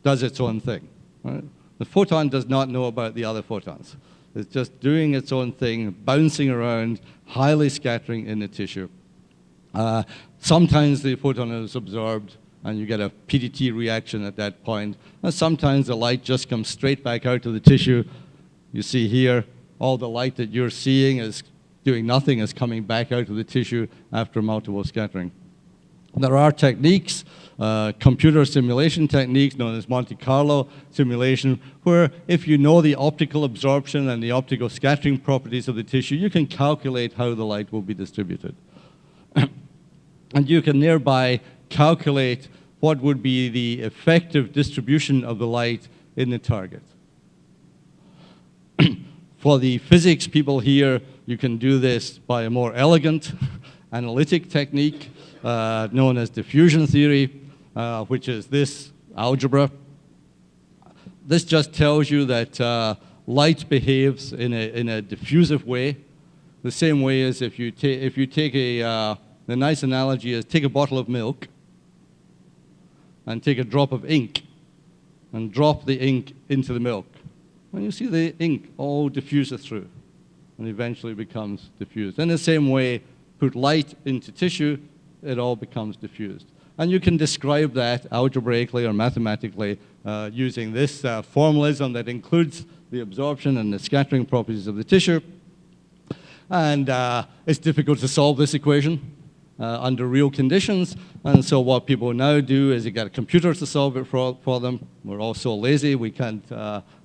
does its own thing. Right? The photon does not know about the other photons. It's just doing its own thing, bouncing around, highly scattering in the tissue. Sometimes the photon is absorbed and you get a PDT reaction at that point. And sometimes the light just comes straight back out of the tissue. You see here, all the light that you're seeing is doing nothing, is coming back out of the tissue after multiple scattering. There are techniques, computer simulation techniques known as Monte Carlo simulation, where if you know the optical absorption and the optical scattering properties of the tissue, you can calculate how the light will be distributed. And you can thereby calculate what would be the effective distribution of the light in the target. For the physics people here, you can do this by a more elegant analytic technique known as diffusion theory, which is this algebra. This just tells you that light behaves in a diffusive way, the same way as if you take the nice analogy is take a bottle of milk and take a drop of ink and drop the ink into the milk. And you see the ink all diffuses through and eventually becomes diffused. In the same way, put light into tissue, it all becomes diffused. And you can describe that algebraically or mathematically using this formalism that includes the absorption and the scattering properties of the tissue. And it's difficult to solve this equation under real conditions. And so what people now do is you get a computer to solve it for them. We're all so lazy. We can't.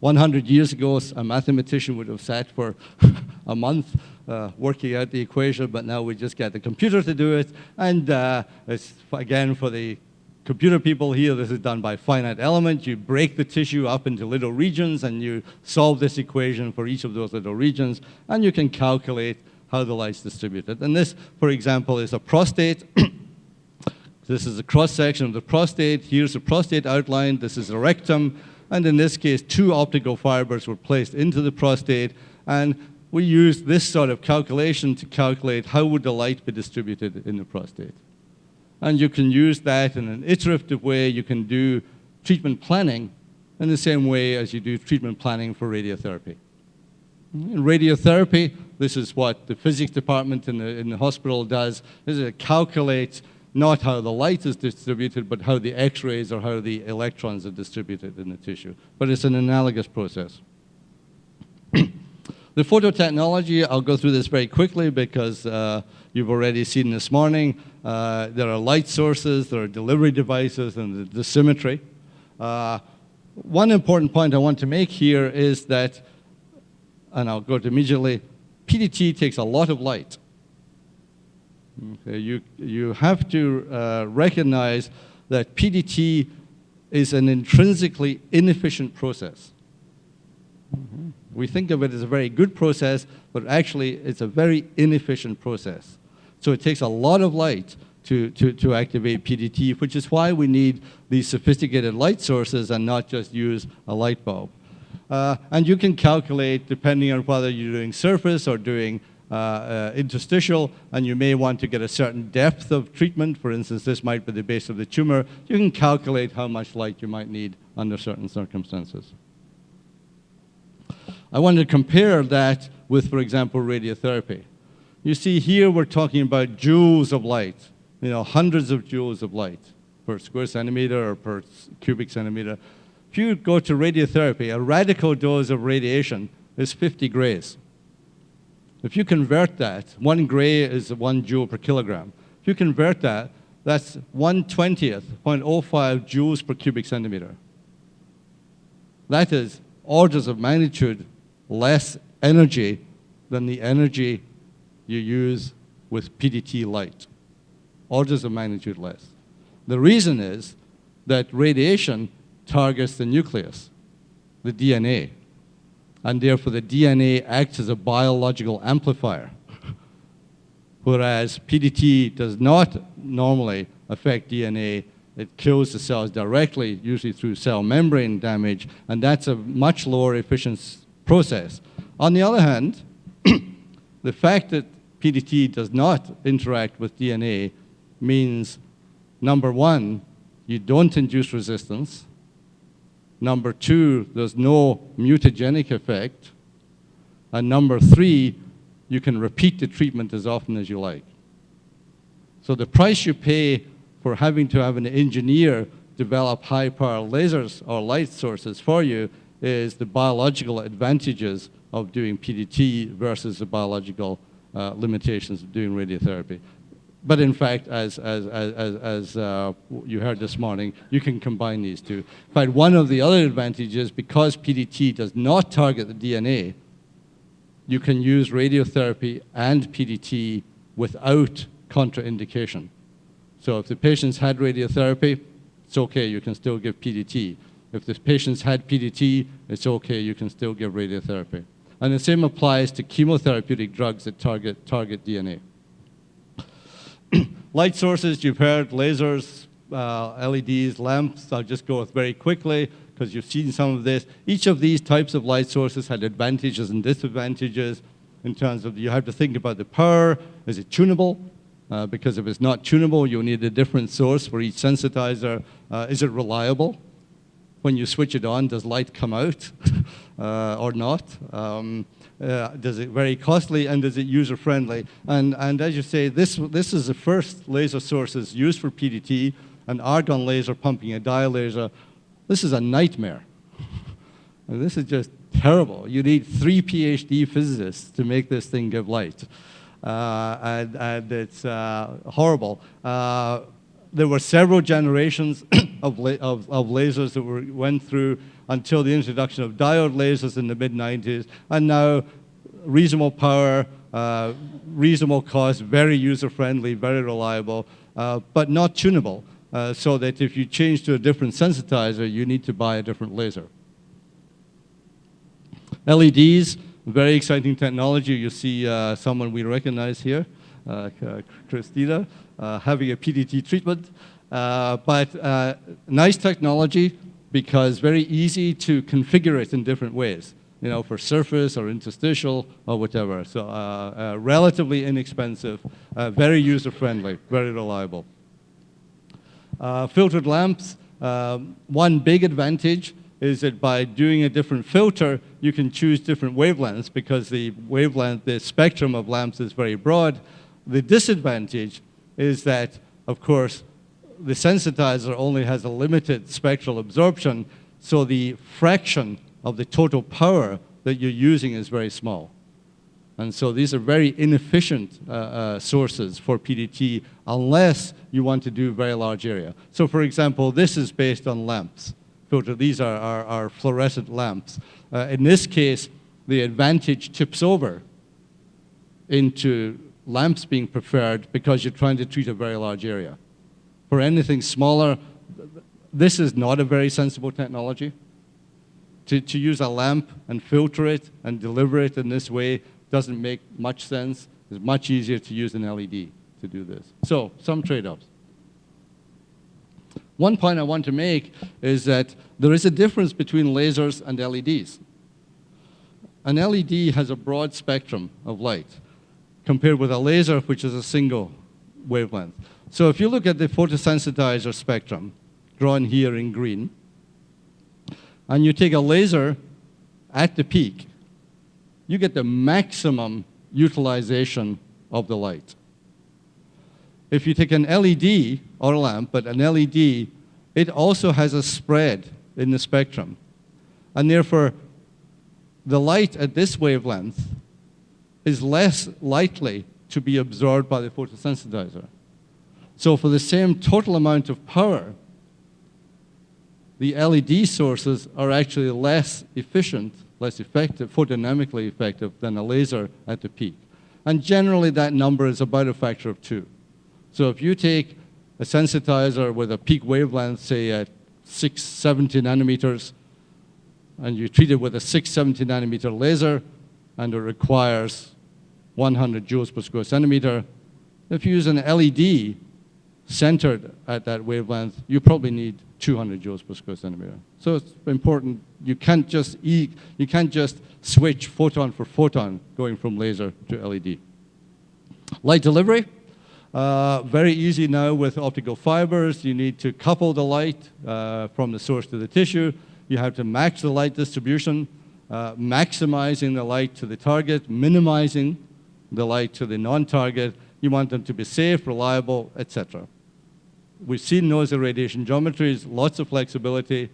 100 years ago, a mathematician would have sat for a month working out the equation, but now we just get the computer to do it. And it's, again, for the computer people here, this is done by finite element. You break the tissue up into little regions, and you solve this equation for each of those little regions, and you can calculate how the light's distributed. And this, for example, is a prostate. This is a cross-section of the prostate. Here's the prostate outline. This is the rectum. And in this case, 2 optical fibers were placed into the prostate. And we used this sort of calculation to calculate how would the light be distributed in the prostate. And you can use that in an iterative way. You can do treatment planning in the same way as you do treatment planning for radiotherapy. In radiotherapy, this is what the physics department in the hospital does, is it calculates not how the light is distributed, but how the X-rays or how the electrons are distributed in the tissue. But it's an analogous process. The phototechnology, I'll go through this very quickly because you've already seen this morning. There are light sources, there are delivery devices, and the symmetry. One important point I want to make here is that, and I'll go to immediately, PDT takes a lot of light. Okay, you have to recognize that PDT is an intrinsically inefficient process. We think of it as a very good process, but actually it's a very inefficient process. So it takes a lot of light to activate PDT, which is why we need these sophisticated light sources and not just use a light bulb. And you can calculate, depending on whether you're doing surface or doing interstitial, and you may want to get a certain depth of treatment. For instance, this might be the base of the tumor. You can calculate how much light you might need under certain circumstances. I want to compare that with, for example, radiotherapy. You see here we're talking about joules of light, hundreds of joules of light per square centimeter or per cubic centimeter. If you go to radiotherapy, a radical dose of radiation is 50 grays. If you convert that, 1 gray is 1 joule per kilogram. If you convert that, that's 1/20th, 0.05 joules per cubic centimeter. That is orders of magnitude less energy than the energy you use with PDT light. Orders of magnitude less. The reason is that radiation targets the nucleus, the DNA, and therefore the DNA acts as a biological amplifier, whereas PDT does not normally affect DNA. It kills the cells directly, usually through cell membrane damage, and that's a much lower efficient process. On the other hand, the fact that PDT does not interact with DNA means, number one, you don't induce resistance. Number two, there's no mutagenic effect. And number three, you can repeat the treatment as often as you like. So the price you pay for having to have an engineer develop high-power lasers or light sources for you is the biological advantages of doing PDT versus the biological limitations of doing radiotherapy. But in fact, as you heard this morning, you can combine these two. In fact, one of the other advantages, because PDT does not target the DNA, you can use radiotherapy and PDT without contraindication. So if the patient's had radiotherapy, it's okay, you can still give PDT. If the patient's had PDT, it's okay, you can still give radiotherapy. And the same applies to chemotherapeutic drugs that target DNA. Light sources, you've heard, lasers, LEDs, lamps. I'll just go very quickly because you've seen some of this. Each of these types of light sources had advantages and disadvantages in terms of you have to think about the power. Is it tunable? Because if it's not tunable, you'll need a different source for each sensitizer. Is it reliable? When you switch it on, does light come out or not? Does it very costly, and is it user-friendly? And as you say, this is the first laser sources used for PDT, an argon laser pumping a dye laser. This is a nightmare. And this is just terrible. You need 3 PhD physicists to make this thing give light. And it's horrible. There were several generations of lasers that went through until the introduction of diode lasers in the mid-90s, and now reasonable power, reasonable cost, very user-friendly, very reliable, but not tunable, so that if you change to a different sensitizer, you need to buy a different laser. LEDs, very exciting technology. You see someone we recognize here, Christina, having a PDT treatment. But nice technology because very easy to configure it in different ways, for surface or interstitial or whatever. So relatively inexpensive, very user-friendly, very reliable. Filtered lamps, one big advantage is that by doing a different filter, you can choose different wavelengths because the wavelength, the spectrum of lamps is very broad. The disadvantage is that, of course, the sensitizer only has a limited spectral absorption, so the fraction of the total power that you're using is very small. And so these are very inefficient sources for PDT unless you want to do very large area. So for example, this is based on lamps. These are fluorescent lamps. In this case, the advantage tips over into lamps being preferred because you're trying to treat a very large area. For anything smaller, this is not a very sensible technology. To use a lamp and filter it and deliver it in this way doesn't make much sense. It's much easier to use an LED to do this. So, some trade-offs. One point I want to make is that there is a difference between lasers and LEDs. An LED has a broad spectrum of light compared with a laser, which is a single wavelength. So if you look at the photosensitizer spectrum, drawn here in green, and you take a laser at the peak, you get the maximum utilization of the light. If you take an LED or a lamp, but an LED, it also has a spread in the spectrum. And therefore, the light at this wavelength is less likely to be absorbed by the photosensitizer. So for the same total amount of power, the LED sources are actually less efficient, less effective, photodynamically effective than a laser at the peak. And generally that number is about a factor of 2. So if you take a sensitizer with a peak wavelength, say at 670 nanometers, and you treat it with a 670 nanometer laser, and it requires 100 joules per square centimeter, if you use an LED centered at that wavelength, you probably need 200 joules per square centimeter. So it's important. You can't just switch photon for photon going from laser to LED. Light delivery. Very easy now with optical fibers. You need to couple the light from the source to the tissue. You have to match the light distribution, maximizing the light to the target, minimizing the light to the non-target. You want them to be safe, reliable, etc. We've seen those irradiation geometries, lots of flexibility.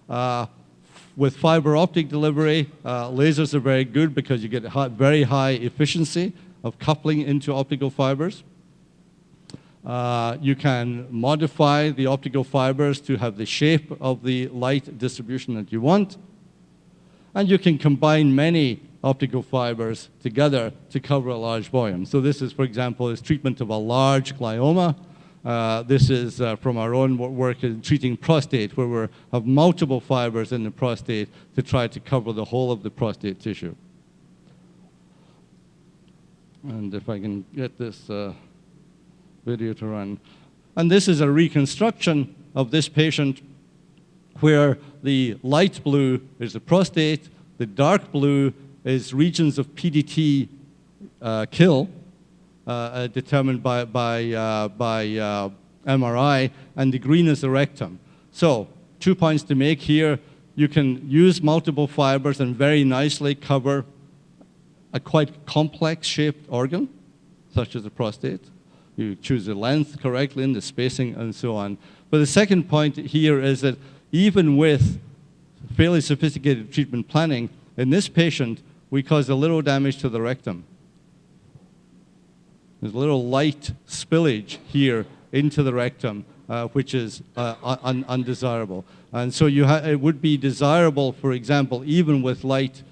With fiber optic delivery, lasers are very good because you get very high efficiency of coupling into optical fibers. You can modify the optical fibers to have the shape of the light distribution that you want. And you can combine many optical fibers together to cover a large volume. So this is, for example, is treatment of a large glioma. This is from our own work in treating prostate, where we have multiple fibers in the prostate to try to cover the whole of the prostate tissue. And if I can get this video to run. And this is a reconstruction of this patient where the light blue is the prostate, the dark blue is regions of PDT kill, determined by MRI, and the green is the rectum. So 2 points to make here. You can use multiple fibers and very nicely cover a quite complex shaped organ, such as the prostate. You choose the length correctly and the spacing and so on. But the second point here is that even with fairly sophisticated treatment planning, in this patient, we caused a little damage to the rectum. There's a little light spillage here into the rectum, which is undesirable. And so it would be desirable, for example, even with light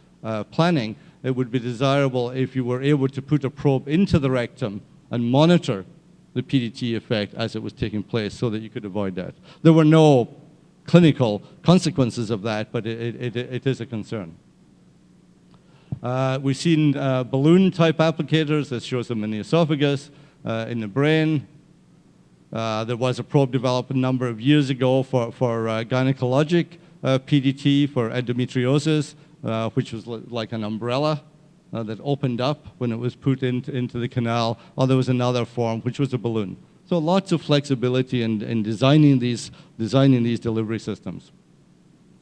planning, it would be desirable if you were able to put a probe into the rectum and monitor the PDT effect as it was taking place so that you could avoid that. There were no clinical consequences of that, but it is a concern. We've seen balloon-type applicators. This shows them in the esophagus, in the brain. There was a probe developed a number of years ago for gynecologic PDT for endometriosis, which was like an umbrella that opened up when it was put into the canal. Or there was another form, which was a balloon. So lots of flexibility in designing these delivery systems.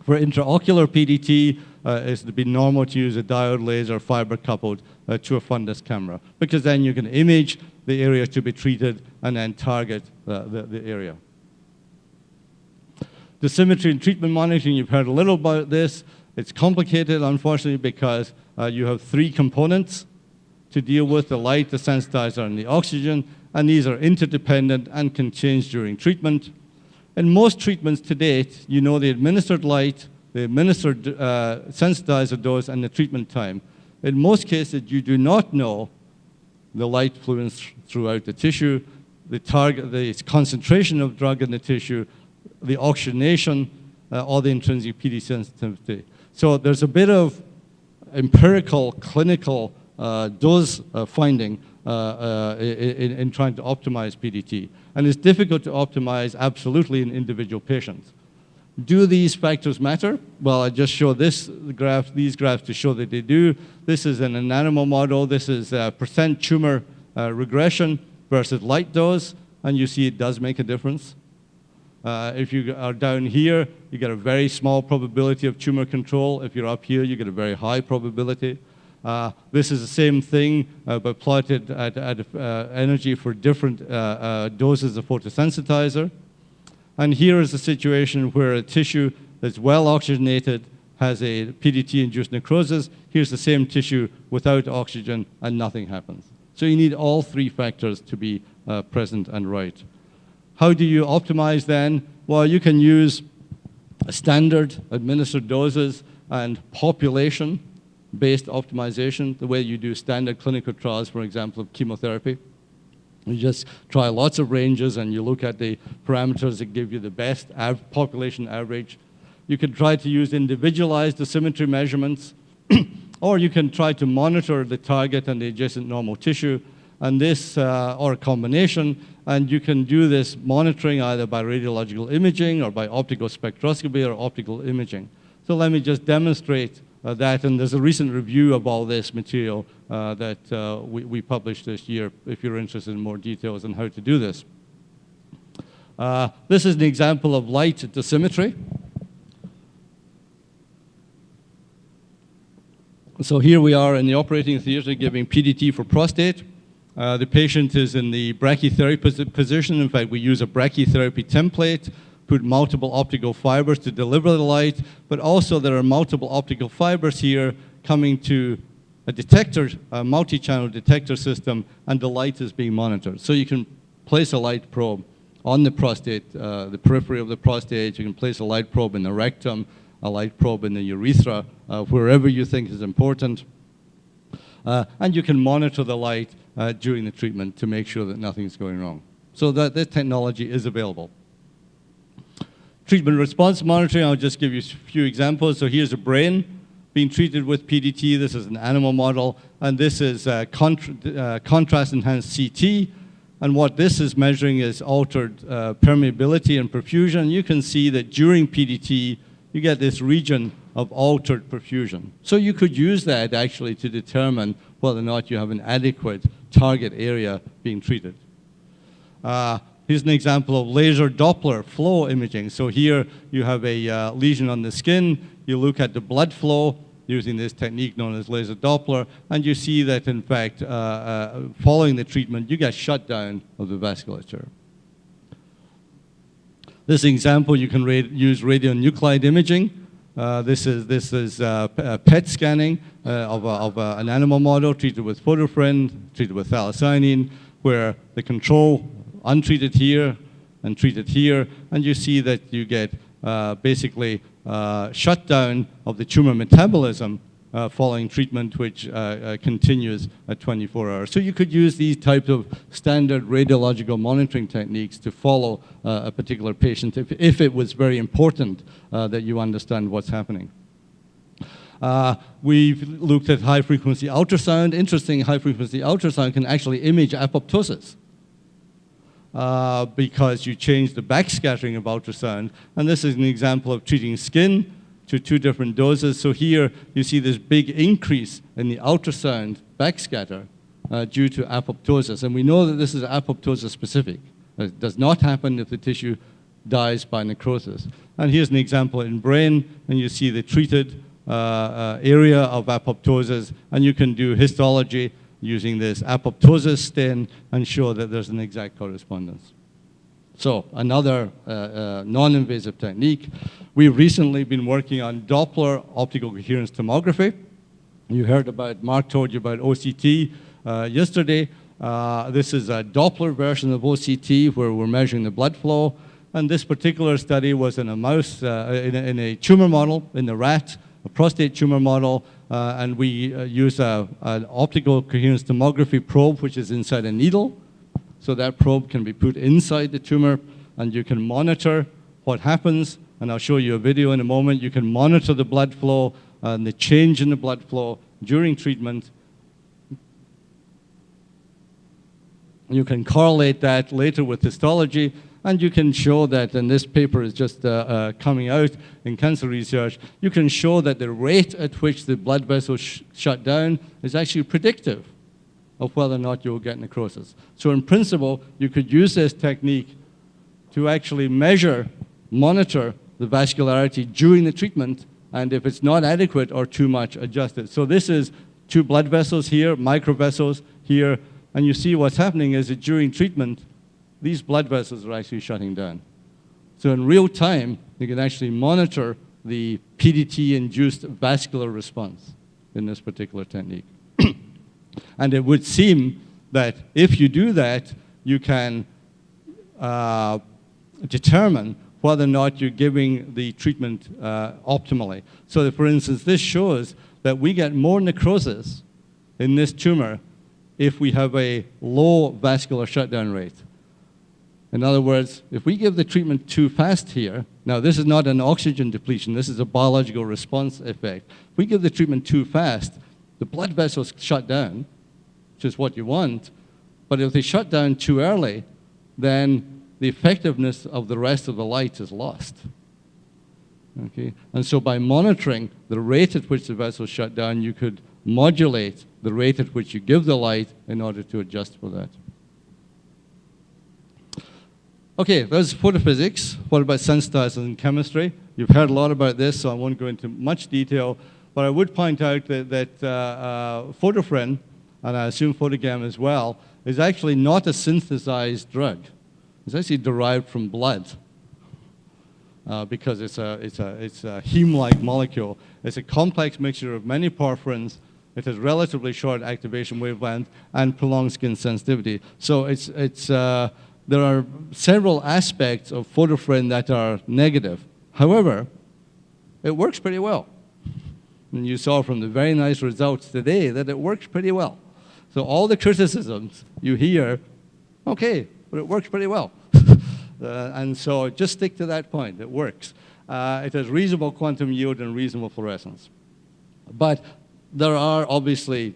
For intraocular PDT, it's to be normal to use a diode laser fiber coupled to a fundus camera, because then you can image the area to be treated and then target the area. The symmetry and treatment monitoring, you've heard a little about this. It's complicated, unfortunately, because you have three components to deal with: the light, the sensitizer, and the oxygen, and these are interdependent and can change during treatment. In most treatments to date, you know the administered light, the administered sensitizer dose, and the treatment time. In most cases, you do not know the light fluence throughout the tissue, the target, the concentration of drug in the tissue, the oxygenation, or the intrinsic PD sensitivity. So there's a bit of empirical, clinical dose finding in trying to optimize PDT. And it's difficult to optimize absolutely in individual patients. Do these factors matter? Well, I just show these graphs to show that they do. This is in an animal model. This is percent tumor regression versus light dose, and you see it does make a difference. If you are down here, you get a very small probability of tumor control. If you're up here, you get a very high probability. This is the same thing, but plotted at energy for different doses of photosensitizer. And here is a situation where a tissue that's well oxygenated has a PDT-induced necrosis. Here's the same tissue without oxygen, and nothing happens. So you need all three factors to be present and right. How do you optimize then? Well, you can use standard administered doses and population-based optimization, the way you do standard clinical trials, for example, of chemotherapy. You just try lots of ranges and you look at the parameters that give you the best population average. You can try to use individualized dosimetry measurements, or you can try to monitor the target and the adjacent normal tissue, and this, or a combination, and you can do this monitoring either by radiological imaging or by optical spectroscopy or optical imaging. So let me just demonstrate that, and there's a recent review of all this material that we published this year, if you're interested in more details on how to do this. This is an example of light dosimetry. So here we are in the operating theater giving PDT for prostate. The patient is in the brachytherapy position. In fact, we use a brachytherapy template, put multiple optical fibers to deliver the light, but also there are multiple optical fibers here coming to a detector, a multi-channel detector system, and the light is being monitored. So you can place a light probe on the prostate, the periphery of the prostate. You can place a light probe in the rectum, a light probe in the urethra, wherever you think is important. And you can monitor the light during the treatment to make sure that nothing's going wrong. So that this technology is available. Treatment response monitoring, I'll just give you a few examples. So here's a brain being treated with PDT. This is an animal model, and this is contrast-enhanced CT. And what this is measuring is altered permeability and perfusion. You can see that during PDT, you get this region of altered perfusion. So you could use that actually to determine whether or not you have an adequate target area being treated. Here's an example of laser Doppler flow imaging. So here you have a lesion on the skin. You look at the blood flow using this technique known as laser Doppler, and you see that, in fact, following the treatment, you get shutdown of the vasculature. This example, you can use radionuclide imaging. This is PET scanning of an animal model treated with photofrin, treated with phthalocyanine, where the control untreated here and treated here, and you see that you get basically shutdown of the tumor metabolism following treatment, which continues at 24 hours. So you could use these types of standard radiological monitoring techniques to follow a particular patient if it was very important that you understand what's happening. We've looked at high-frequency ultrasound. Interesting, high-frequency ultrasound can actually image apoptosis. Because you change the backscattering of ultrasound. And this is an example of treating skin to 2 different doses. So here you see this big increase in the ultrasound backscatter due to apoptosis. And we know that this is apoptosis specific. It does not happen if the tissue dies by necrosis. And here's an example in brain, and you see the treated area of apoptosis, and you can do histology using this apoptosis stain and show that there's an exact correspondence. So another non-invasive technique. We've recently been working on Doppler optical coherence tomography. You heard about, Mark told you about OCT yesterday. This is a Doppler version of OCT where we're measuring the blood flow. And this particular study was in a mouse, in a tumor model, in the rat, a prostate tumor model. And we use an optical coherence tomography probe, which is inside a needle. So that probe can be put inside the tumor, and you can monitor what happens. And I'll show you a video in a moment. You can monitor the blood flow and the change in the blood flow during treatment. You can correlate that later with histology, and you can show that, and this paper is just coming out in cancer research, you can show that the rate at which the blood vessels shut down is actually predictive of whether or not you'll get necrosis. So in principle, you could use this technique to actually measure, monitor the vascularity during the treatment, and if it's not adequate or too much, adjust it. So this is 2 blood vessels here, microvessels here, and you see what's happening is that during treatment, these blood vessels are actually shutting down. So in real time, you can actually monitor the PDT-induced vascular response in this particular technique. And it would seem that if you do that, you can determine whether or not you're giving the treatment optimally. So that, for instance, this shows that we get more necrosis in this tumor if we have a low vascular shutdown rate. In other words, if we give the treatment too fast here, now this is not an oxygen depletion, this is a biological response effect. If we give the treatment too fast, the blood vessels shut down, which is what you want, but if they shut down too early, then the effectiveness of the rest of the light is lost. Okay? And so by monitoring the rate at which the vessels shut down, you could modulate the rate at which you give the light in order to adjust for that. Okay, that's photophysics. What about sensitizers and chemistry? You've heard a lot about this, so I won't go into much detail, but I would point out that photofrin, and I assume photogam as well, is actually not a synthesized drug. It's actually derived from blood because it's a heme-like molecule. It's a complex mixture of many porphyrins. It has relatively short activation wavelength and prolonged skin sensitivity. So there are several aspects of photofrin that are negative. However, it works pretty well. And you saw from the very nice results today that it works pretty well. So all the criticisms you hear, okay, but it works pretty well. And so just stick to that point. It works. It has reasonable quantum yield and reasonable fluorescence. But there are obviously,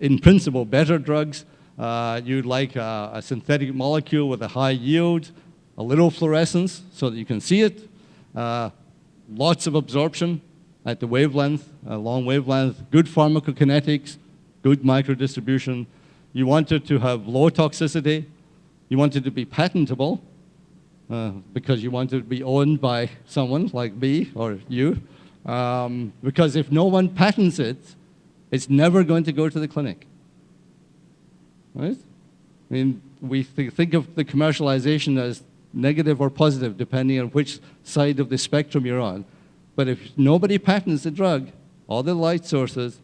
in principle, better drugs. You'd like a synthetic molecule with a high yield, a little fluorescence so that you can see it, lots of absorption at the wavelength, long wavelength, good pharmacokinetics, good microdistribution. You want it to have low toxicity. You want it to be patentable because you want it to be owned by someone like me or you. Because if no one patents it, it's never going to go to the clinic. Right? I mean, we think of the commercialization as negative or positive, depending on which side of the spectrum you're on. But if nobody patents the drug, all the light sources,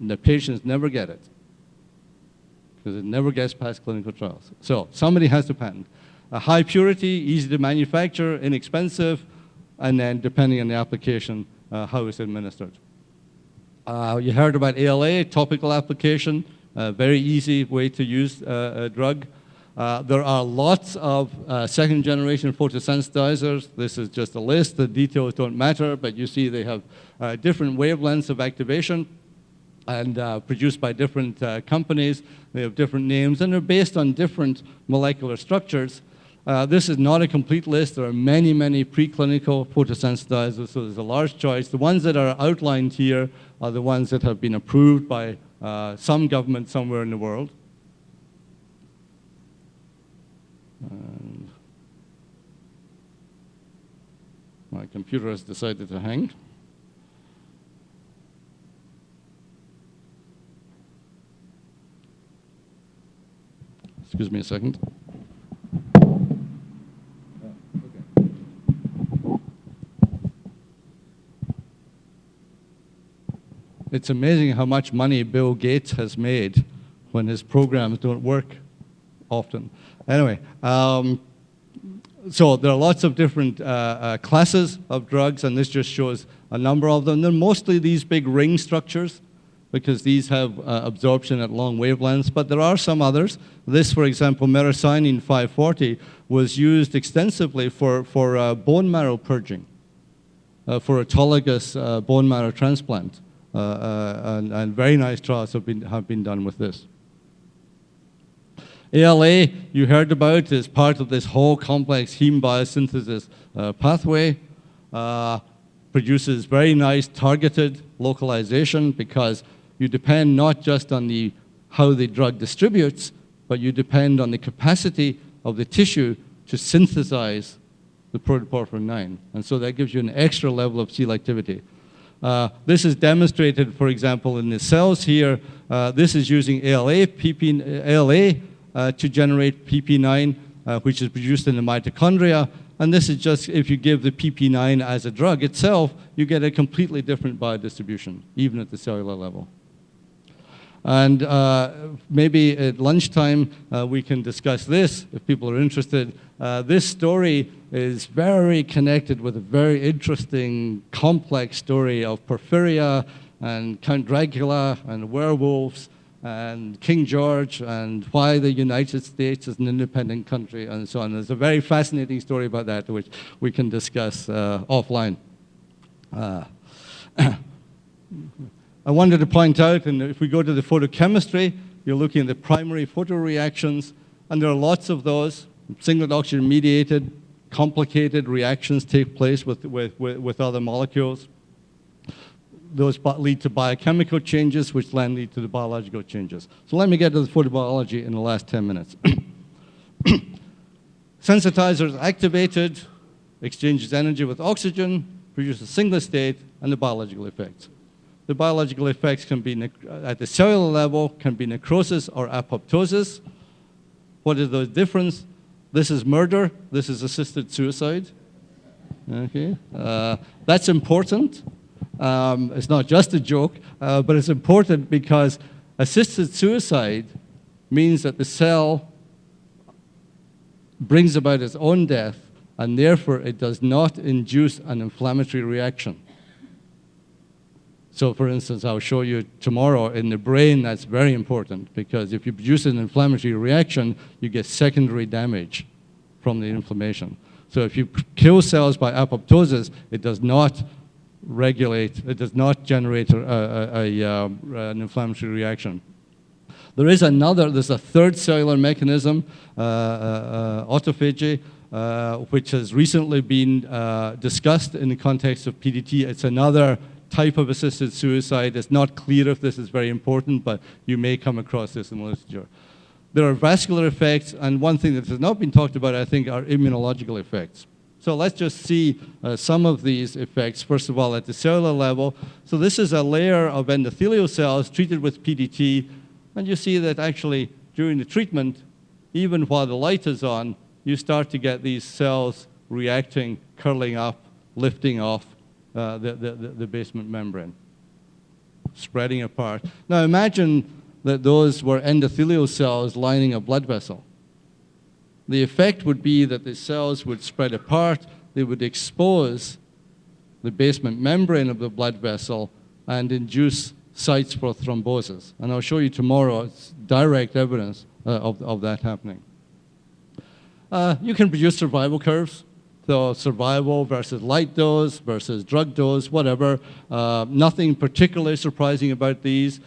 the patients never get it, because it never gets past clinical trials. So somebody has to patent. A high purity, easy to manufacture, inexpensive, and then depending on the application, how it's administered. You heard about ALA, topical application. Very easy way to use a drug. There are lots of second-generation photosensitizers. This is just a list. The details don't matter, but you see they have different wavelengths of activation and produced by different companies. They have different names, and they're based on different molecular structures. This is not a complete list. There are many, many preclinical photosensitizers, so there's a large choice. The ones that are outlined here are the ones that have been approved by some government somewhere in the world. And my computer has decided to hang. Excuse me a second. It's amazing how much money Bill Gates has made when his programs don't work often. Anyway, so there are lots of different classes of drugs, and this just shows a number of them. They're mostly these big ring structures, because these have absorption at long wavelengths, but there are some others. This, for example, myrcene 540, was used extensively for bone marrow purging, for autologous bone marrow transplant, and very nice trials have been done with this. ALA, you heard about, is part of this whole complex heme biosynthesis pathway. Produces very nice targeted localization, because you depend not just on how the drug distributes, but you depend on the capacity of the tissue to synthesize the protoporphyrin IX. And so that gives you an extra level of selectivity. This is demonstrated, for example, in the cells here. This is using ALA to generate PP9, which is produced in the mitochondria. And this is just, if you give the PP9 as a drug itself, you get a completely different biodistribution, even at the cellular level. And maybe at lunchtime, we can discuss this, if people are interested. This story is very connected with a very interesting, complex story of porphyria and Count Dracula and werewolves and King George and why the United States is an independent country and so on. There's a very fascinating story about that, which we can discuss offline. I wanted to point out, and if we go to the photochemistry, you're looking at the primary photoreactions, and there are lots of those. Singlet oxygen-mediated, complicated reactions take place with other molecules. Those lead to biochemical changes, which then lead to the biological changes. So let me get to the photobiology in the last 10 minutes. Sensitizers activated, exchanges energy with oxygen, produces a singlet state, and the biological effects. The biological effects can be, at the cellular level, can be necrosis or apoptosis. What is the difference? This is murder, this is assisted suicide. Okay, that's important. It's not just a joke, but it's important because assisted suicide means that the cell brings about its own death, and therefore it does not induce an inflammatory reaction. So for instance, I'll show you tomorrow in the brain, that's very important, because if you produce an inflammatory reaction, you get secondary damage from the inflammation. So if you kill cells by apoptosis, it does not regulate, it does not generate an inflammatory reaction. There's a third cellular mechanism, autophagy, which has recently been discussed in the context of PDT. It's another type of assisted suicide. It's not clear if this is very important, but you may come across this in the literature. There are vascular effects, and one thing that has not been talked about, I think, are immunological effects. So let's just see some of these effects, first of all, at the cellular level. So this is a layer of endothelial cells treated with PDT, and you see that actually during the treatment, even while the light is on, you start to get these cells reacting, curling up, lifting off the basement membrane, spreading apart. Now imagine that those were endothelial cells lining a blood vessel. The effect would be that the cells would spread apart, they would expose the basement membrane of the blood vessel and induce sites for thrombosis. And I'll show you tomorrow, it's direct evidence of that happening. You can produce survival curves. So survival versus light dose versus drug dose, whatever. Nothing particularly surprising about these.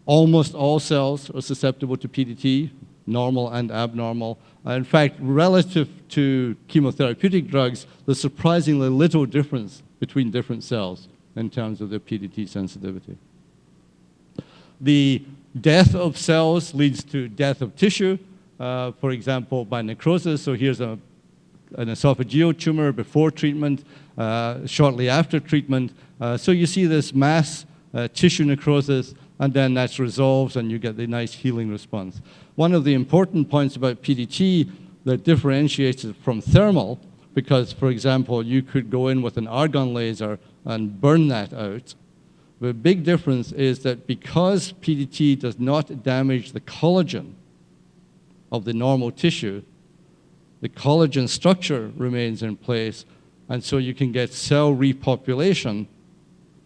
Almost all cells are susceptible to PDT, normal and abnormal. In fact, relative to chemotherapeutic drugs, there's surprisingly little difference between different cells in terms of their PDT sensitivity. The death of cells leads to death of tissue. for example, by necrosis. So here's an esophageal tumor before treatment, shortly after treatment. So you see this mass tissue necrosis, and then that resolves and you get the nice healing response. One of the important points about PDT that differentiates it from thermal, because, for example, you could go in with an argon laser and burn that out. The big difference is that because PDT does not damage the collagen of the normal tissue, the collagen structure remains in place, and so you can get cell repopulation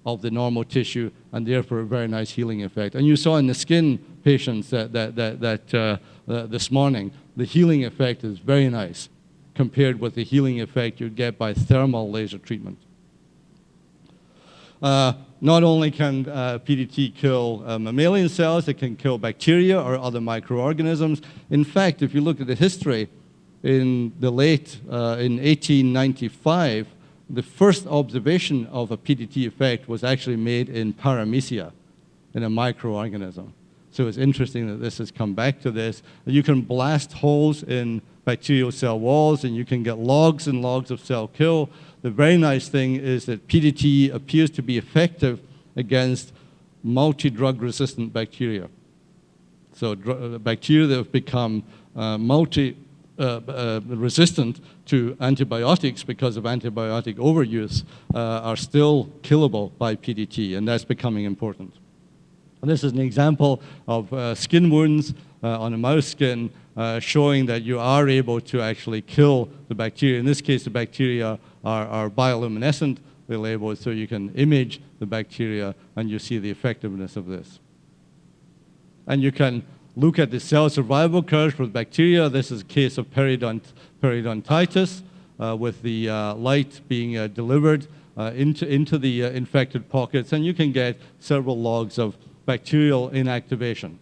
of the normal tissue, and therefore a very nice healing effect. And you saw in the skin patients this morning, the healing effect is very nice compared with the healing effect you get by thermal laser treatment. Not only can PDT kill mammalian cells, it can kill bacteria or other microorganisms. In fact, if you look at the history, in 1895, the first observation of a PDT effect was actually made in Paramecia, in a microorganism. So it's interesting that this has come back to this. You can blast holes in bacterial cell walls, and you can get logs and logs of cell kill. The very nice thing is that PDT appears to be effective against multi-drug resistant bacteria. So bacteria that have become resistant to antibiotics because of antibiotic overuse are still killable by PDT, and that's becoming important. And this is an example of skin wounds on a mouse skin showing that you are able to actually kill the bacteria. In this case, the bacteria are bioluminescent, they're labeled, so you can image the bacteria and you see the effectiveness of this. And you can look at the cell survival curve for bacteria. This is a case of periodontitis with the light being delivered into the infected pockets, and you can get several logs of bacterial inactivation.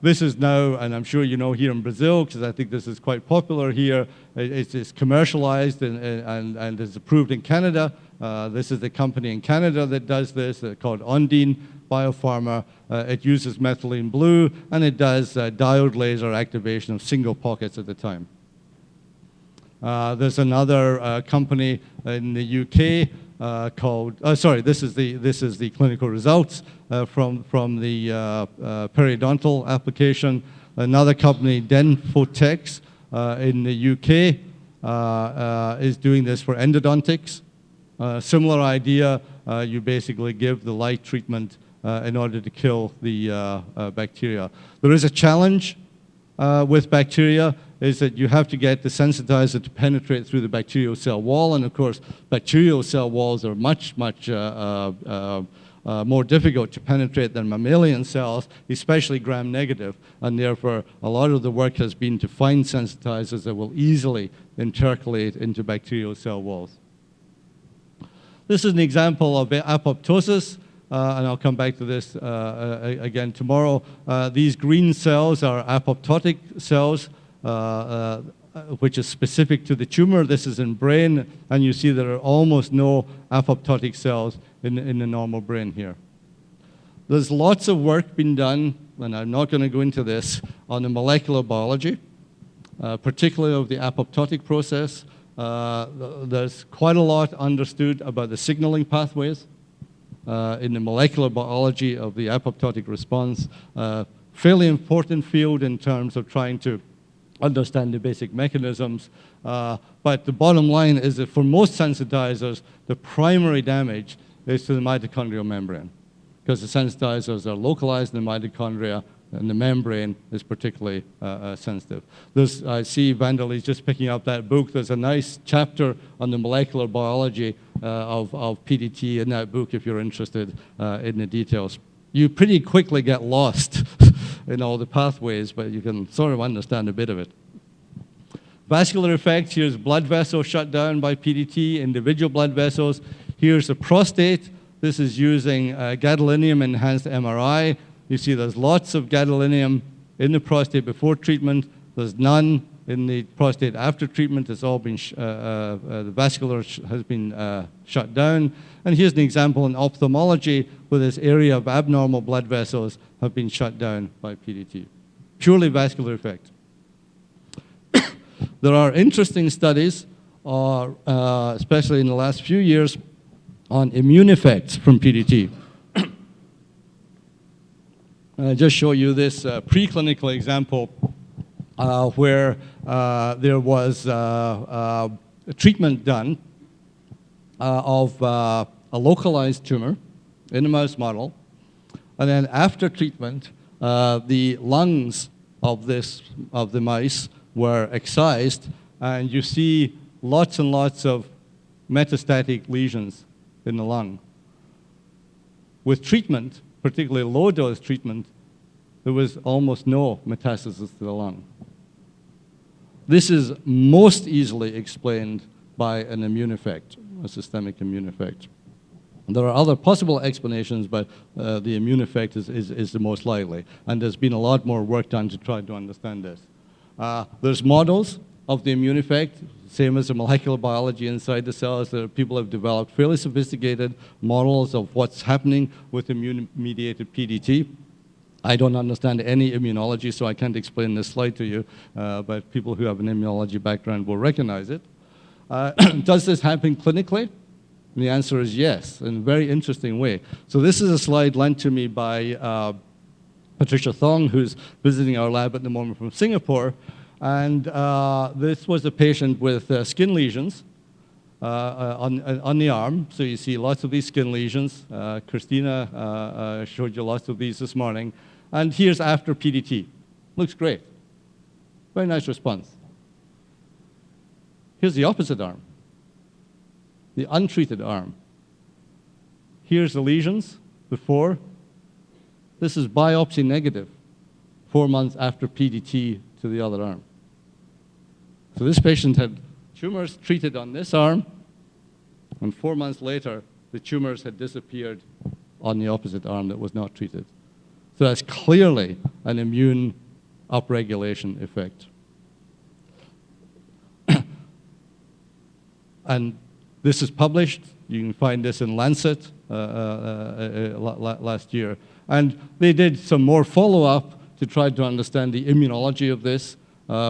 This is now, and I'm sure you know here in Brazil, because I think this is quite popular here, it's commercialized and is approved in Canada. This is the company in Canada that does this, called Ondine Biopharma. It uses methylene blue, and it does diode laser activation of single pockets at a time. There's another company in the UK called, this is the clinical results from the periodontal application. Another company, Denfotex, in the UK, is doing this for endodontics. Similar idea, you basically give the light treatment in order to kill the bacteria. There is a challenge with bacteria, is that you have to get the sensitizer to penetrate through the bacterial cell wall, and of course, bacterial cell walls are much more difficult to penetrate than mammalian cells, especially gram-negative, and therefore a lot of the work has been to find sensitizers that will easily intercalate into bacterial cell walls. This is an example of apoptosis, and I'll come back to this again tomorrow. These green cells are apoptotic cells, which is specific to the tumor. This is in brain, and you see there are almost no apoptotic cells in the normal brain here. There's lots of work being done, and I'm not going to go into this, on the molecular biology, particularly of the apoptotic process. There's quite a lot understood about the signaling pathways in the molecular biology of the apoptotic response. Fairly important field in terms of trying to understand the basic mechanisms. But the bottom line is that for most sensitizers, the primary damage is to the mitochondrial membrane, because the sensitizers are localized in the mitochondria, and the membrane is particularly sensitive. I see Vandalie's just picking up that book. There's a nice chapter on the molecular biology of PDT in that book if you're interested in the details. You pretty quickly get lost in all the pathways, but you can sort of understand a bit of it. Vascular effects, here's blood vessels shut down by PDT, individual blood vessels. Here's the prostate. This is using gadolinium-enhanced MRI. You see there's lots of gadolinium in the prostate before treatment. There's none in the prostate after treatment. It's all been, the vascular has been shut down. And here's an example in ophthalmology where this area of abnormal blood vessels have been shut down by PDT. purely vascular effect. There are interesting studies, especially in the last few years, on immune effects from PDT. I'll just show you this preclinical example where there was a treatment done of a localized tumor in a mouse model. And then after treatment, the lungs of the mice were excised, and you see lots and lots of metastatic lesions in the lung. With treatment, particularly low-dose treatment, there was almost no metastasis to the lung. This is most easily explained by an immune effect, a systemic immune effect. There are other possible explanations, but the immune effect is the most likely. And there's been a lot more work done to try to understand this. There's models of the immune effect, same as the molecular biology inside the cells. People have developed fairly sophisticated models of what's happening with immune-mediated PDT. I don't understand any immunology, so I can't explain this slide to you, but people who have an immunology background will recognize it. Does this happen clinically? And the answer is yes, in a very interesting way. So this is a slide lent to me by Patricia Thong, who's visiting our lab at the moment from Singapore. And this was a patient with skin lesions on the arm. So you see lots of these skin lesions. Christina showed you lots of these this morning. And here's after PDT. Looks great. Very nice response. Here's the opposite arm, the untreated arm. Here's the lesions before. This is biopsy negative 4 months after PDT to the other arm. So this patient had tumors treated on this arm, and 4 months later, the tumors had disappeared on the opposite arm that was not treated. So that's clearly an immune upregulation effect. And this is published. You can find this in Lancet last year. And they did some more follow-up to try to understand the immunology of this,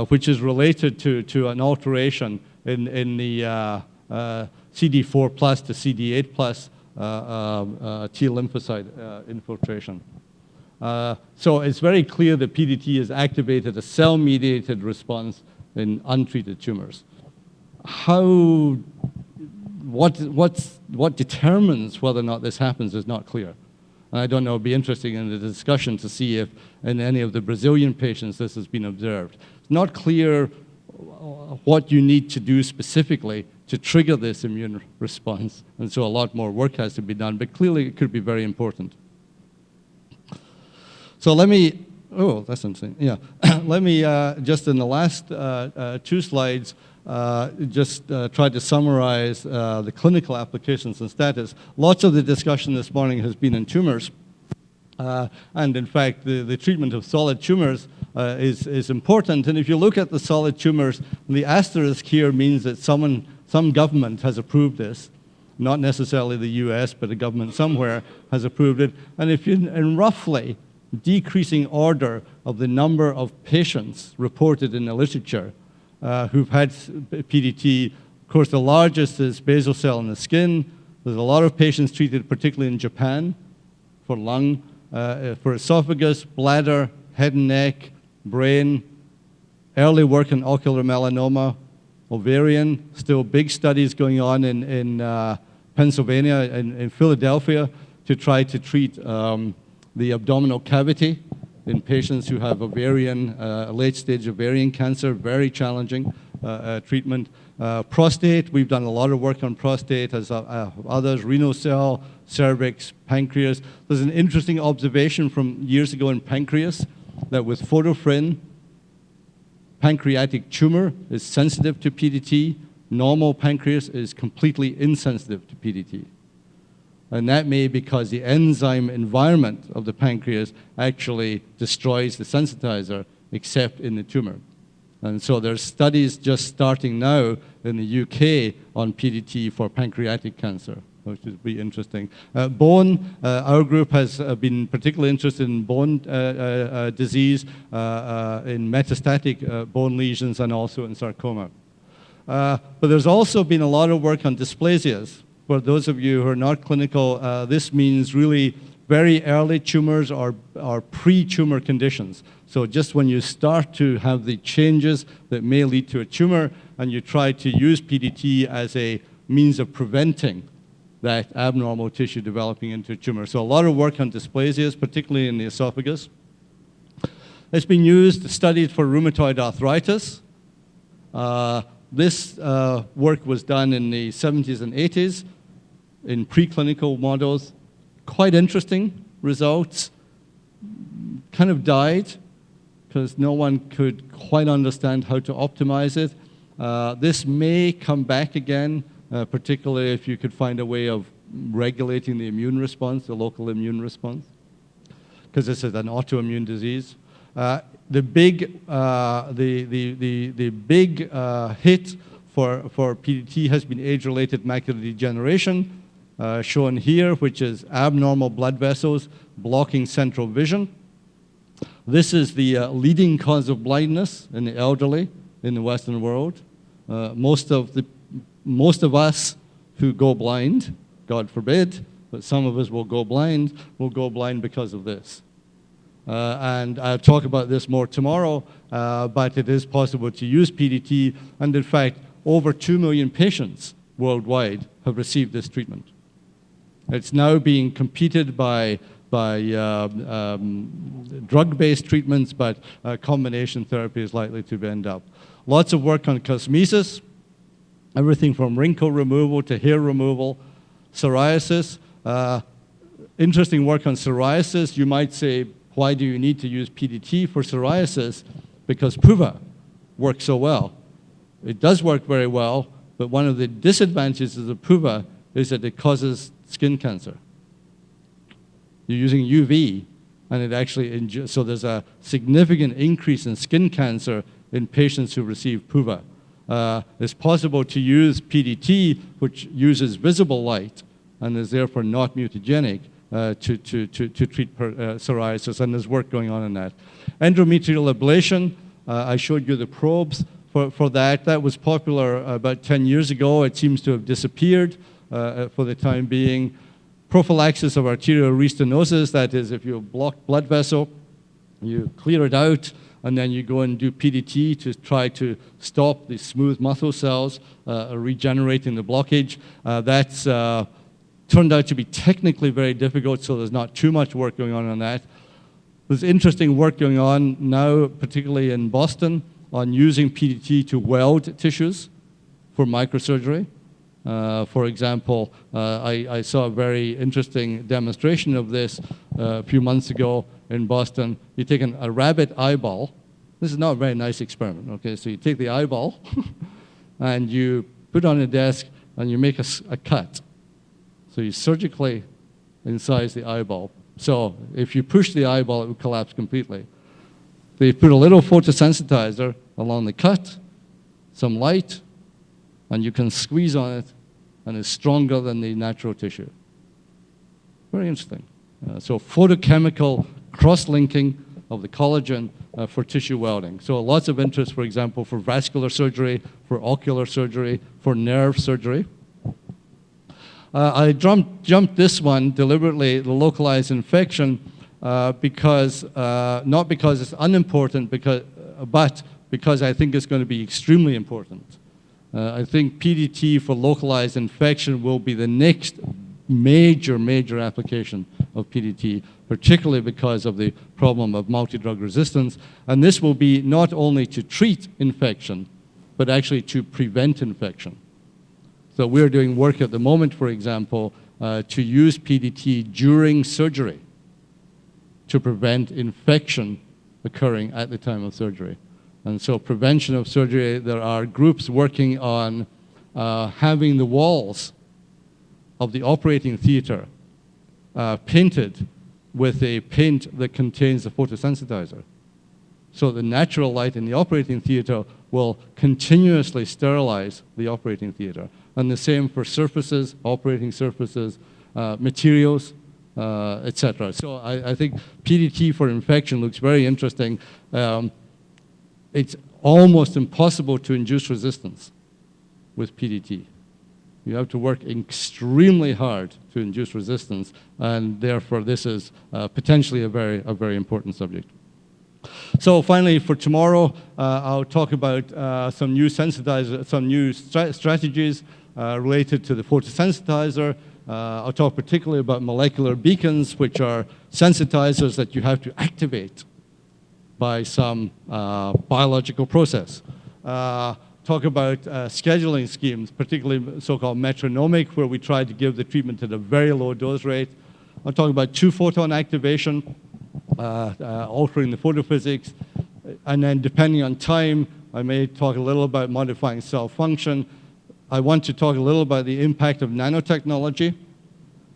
which is related to an alteration in the CD4 plus to CD8 plus T lymphocyte infiltration. So it's very clear that PDT has activated a cell-mediated response in untreated tumors. What determines whether or not this happens is not clear. And I don't know, it'd be interesting in the discussion to see if in any of the Brazilian patients this has been observed. It's not clear what you need to do specifically to trigger this immune response. And so a lot more work has to be done, but clearly it could be very important. So let me, oh, that's interesting, yeah. Let me, just in the last 2 slides, just try to summarize the clinical applications and status. Lots of the discussion this morning has been in tumors. And in fact, the treatment of solid tumors is important. And if you look at the solid tumors, the asterisk here means that some government has approved this. Not necessarily the US, but a government somewhere has approved it. And if you, in roughly decreasing order of the number of patients reported in the literature who've had PDT, of course, the largest is basal cell in the skin. There's a lot of patients treated, particularly in Japan, for lung, for esophagus, bladder, head and neck, brain, early work in ocular melanoma, ovarian, still big studies going on in Pennsylvania and in Philadelphia to try to treat the abdominal cavity in patients who have ovarian, late-stage ovarian cancer, very challenging treatment. Prostate, we've done a lot of work on prostate, as others, renal cell, cervix, pancreas. There's an interesting observation from years ago in pancreas that with photofrin, pancreatic tumor is sensitive to PDT. Normal pancreas is completely insensitive to PDT. And that may be because the enzyme environment of the pancreas actually destroys the sensitizer, except in the tumor. And so there's studies just starting now in the UK on PDT for pancreatic cancer which would be interesting. Bone, our group has been particularly interested in bone disease, in metastatic bone lesions, and also in sarcoma. But there's also been a lot of work on dysplasias. For those of you who are not clinical, this means really very early tumors or pre-tumor conditions. So just when you start to have the changes that may lead to a tumor, and you try to use PDT as a means of preventing that abnormal tissue developing into a tumor. So a lot of work on dysplasias, particularly in the esophagus. It's been used, studied for rheumatoid arthritis. This work was done in the 70s and 80s in preclinical models. Quite interesting results. Kind of died because no one could quite understand how to optimize it. This may come back again, particularly if you could find a way of regulating the immune response, the local immune response, because this is an autoimmune disease. The big hit for PDT has been age-related macular degeneration, shown here, which is abnormal blood vessels blocking central vision. This is the leading cause of blindness in the elderly in the Western world. Most of us who go blind, God forbid, but some of us will go blind because of this. And I'll talk about this more tomorrow, but it is possible to use PDT, and in fact, over 2 million patients worldwide have received this treatment. It's now being competed by drug-based treatments, but combination therapy is likely to end up. Lots of work on cosmesis, everything from wrinkle removal to hair removal. Psoriasis, interesting work on psoriasis. You might say, why do you need to use PDT for psoriasis? Because PUVA works so well. It does work very well, but one of the disadvantages of PUVA is that it causes skin cancer. You're using UV, and it actually, so there's a significant increase in skin cancer in patients who receive PUVA. It's possible to use PDT, which uses visible light and is therefore not mutagenic, to treat psoriasis, and there's work going on that. Endometrial ablation, I showed you the probes for that. That was popular about 10 years ago. It seems to have disappeared for the time being. Prophylaxis of arterial restinosis, that is, if you block blood vessel, you clear it out, and then you go and do PDT to try to stop the smooth muscle cells regenerating the blockage. That's turned out to be technically very difficult, so there's not too much work going on that. There's interesting work going on now, particularly in Boston, on using PDT to weld tissues for microsurgery. For example, I saw a very interesting demonstration of this a few months ago in Boston. You take a rabbit eyeball. This is not a very nice experiment, okay? So you take the eyeball and you put it on a desk and you make a cut. So you surgically incise the eyeball. So if you push the eyeball, it would collapse completely. They put a little photosensitizer along the cut, some light, and you can squeeze on it, and it's stronger than the natural tissue. Very interesting. So photochemical cross-linking of the collagen for tissue welding. So lots of interest, for example, for vascular surgery, for ocular surgery, for nerve surgery. I jumped this one deliberately, the localized infection, because not because it's unimportant, but because I think it's going to be extremely important. I think PDT for localized infection will be the next major application of PDT, particularly because of the problem of multi-drug resistance. And this will be not only to treat infection, but actually to prevent infection. So we're doing work at the moment, for example, to use PDT during surgery to prevent infection occurring at the time of surgery. And so prevention of surgery, there are groups working on having the walls of the operating theater painted with a paint that contains a photosensitizer. So the natural light in the operating theater will continuously sterilize the operating theater. and the same for surfaces, operating surfaces, materials, etc. So I think PDT for infection looks very interesting. It's almost impossible to induce resistance with PDT. You have to work extremely hard to induce resistance, and therefore this is potentially a very important subject. So finally, for tomorrow, I'll talk about some new sensitizers, some new strategies related to the photosensitizer. I'll talk particularly about molecular beacons, which are sensitizers that you have to activate by some biological process. Talk about scheduling schemes, particularly so-called metronomic, where we try to give the treatment at a very low dose rate. I'll talk about two-photon activation, altering the photophysics, and then depending on time, I may talk a little about modifying cell function. I want to talk a little about the impact of nanotechnology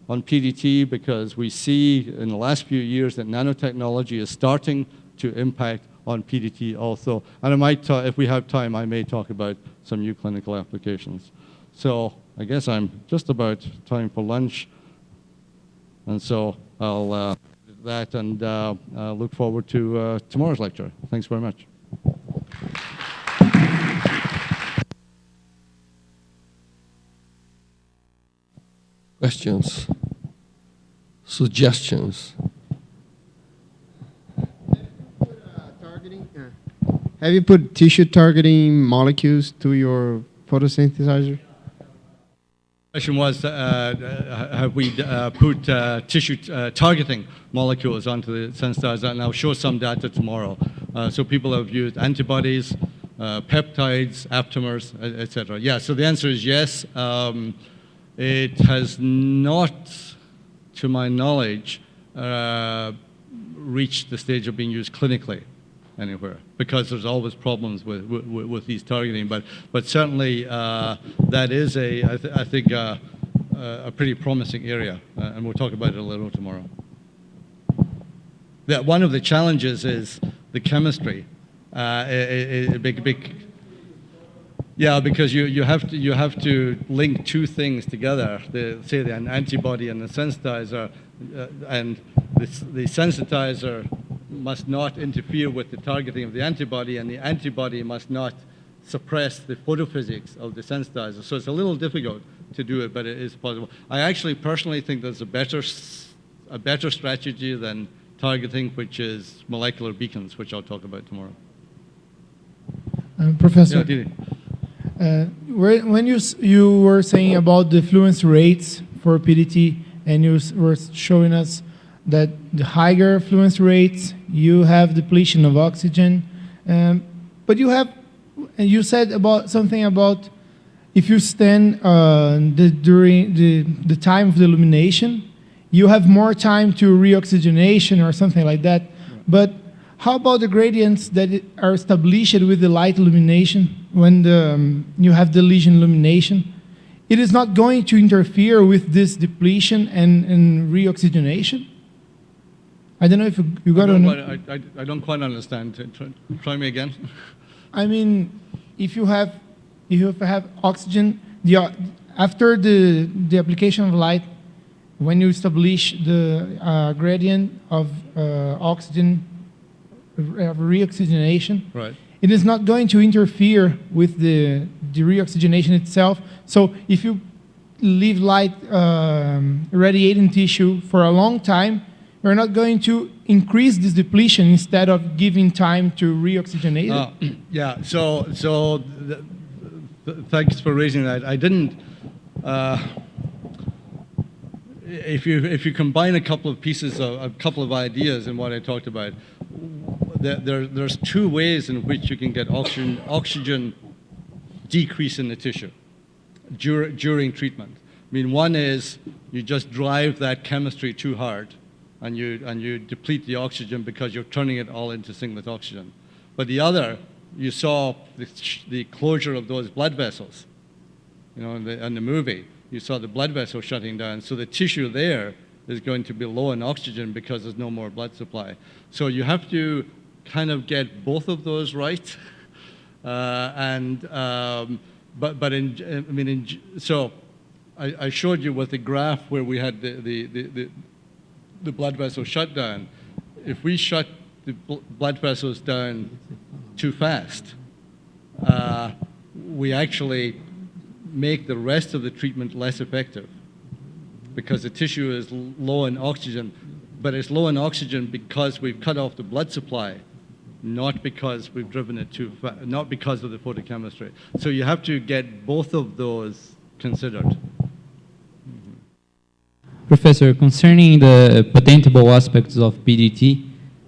on PDT, because we see in the last few years that nanotechnology is starting to impact on PDT also. And I might, if we have time, I may talk about some new clinical applications. So I guess I'm just about time for lunch. And so I'll do that and look forward to tomorrow's lecture. Thanks very much. Questions? Suggestions? Have you put tissue targeting molecules to your photosynthesizer? The question was, have we put tissue targeting molecules onto the sensitizer? And I'll show some data tomorrow. So people have used antibodies, peptides, aptamers, etc. Yeah, so the answer is yes. It has not, to my knowledge, reached the stage of being used clinically anywhere, because there's always problems with these targeting. But certainly that is I think a pretty promising area, and we'll talk about it a little tomorrow. Yeah, one of the challenges is the chemistry. Yeah, because you have to link two things together. Say an antibody and the sensitizer, and the sensitizer must not interfere with the targeting of the antibody, and the antibody must not suppress the photophysics of the sensitizer. So it's a little difficult to do it, but it is possible. I actually personally think there's a better strategy than targeting, which is molecular beacons, which I'll talk about tomorrow. Professor, Yeah, when you were saying about the fluence rates for PDT, and you were showing us that the higher fluence rates, you have depletion of oxygen, but you said about something about if you stand during the time of the illumination, you have more time to reoxygenation or something like that. But how about the gradients that are established with the light illumination when you have the lesion illumination? It is not going to interfere with this depletion and reoxygenation? I don't know if you got it. I don't quite understand. Try me again. I mean, if you have oxygen, after the application of light, when you establish the gradient of oxygen reoxygenation, Right. it is not going to interfere with the reoxygenation itself. So if you leave light radiating tissue for a long time, you're not going to increase this depletion instead of giving time to reoxygenate it? Yeah, so thanks for raising that. I didn't, if you combine a couple of pieces, a couple of ideas in what I talked about, there's two ways in which you can get oxygen decrease in the tissue during treatment. I mean, one is you just drive that chemistry too hard, and you deplete the oxygen because you're turning it all into singlet oxygen. But the other, you saw the closure of those blood vessels, you know, in the movie. You saw the blood vessel shutting down, so the tissue there is going to be low in oxygen because there's no more blood supply. So you have to kind of get both of those right, and but so I showed you with the graph where we had the blood vessel shutdown. If we shut the blood vessels down too fast, we actually make the rest of the treatment less effective because the tissue is low in oxygen, but it's low in oxygen because we've cut off the blood supply, not because we've driven it too fast, not because of the photochemistry. So you have to get both of those considered. Professor, concerning the patentable aspects of PDT,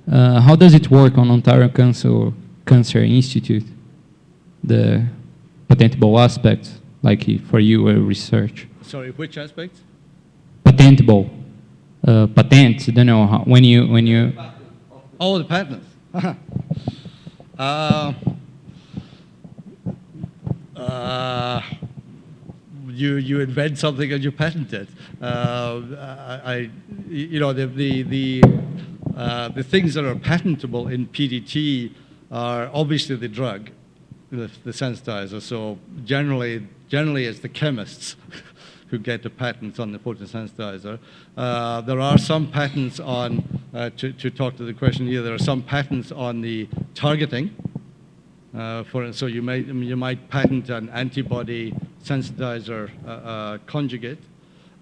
how does it work on Ontario Cancer Institute? The patentable aspects, like for you research. Sorry, which aspects? Patentable. Patents, I don't know how, when you. Oh, the patents. You invent something and you patent it. The things that are patentable in PDT are obviously the drug, the sensitizer. So generally it's the chemists who get the patents on the photosensitizer. There are some patents on, to talk to the question here, there are some patents on the targeting. So you might patent an antibody sensitizer conjugate.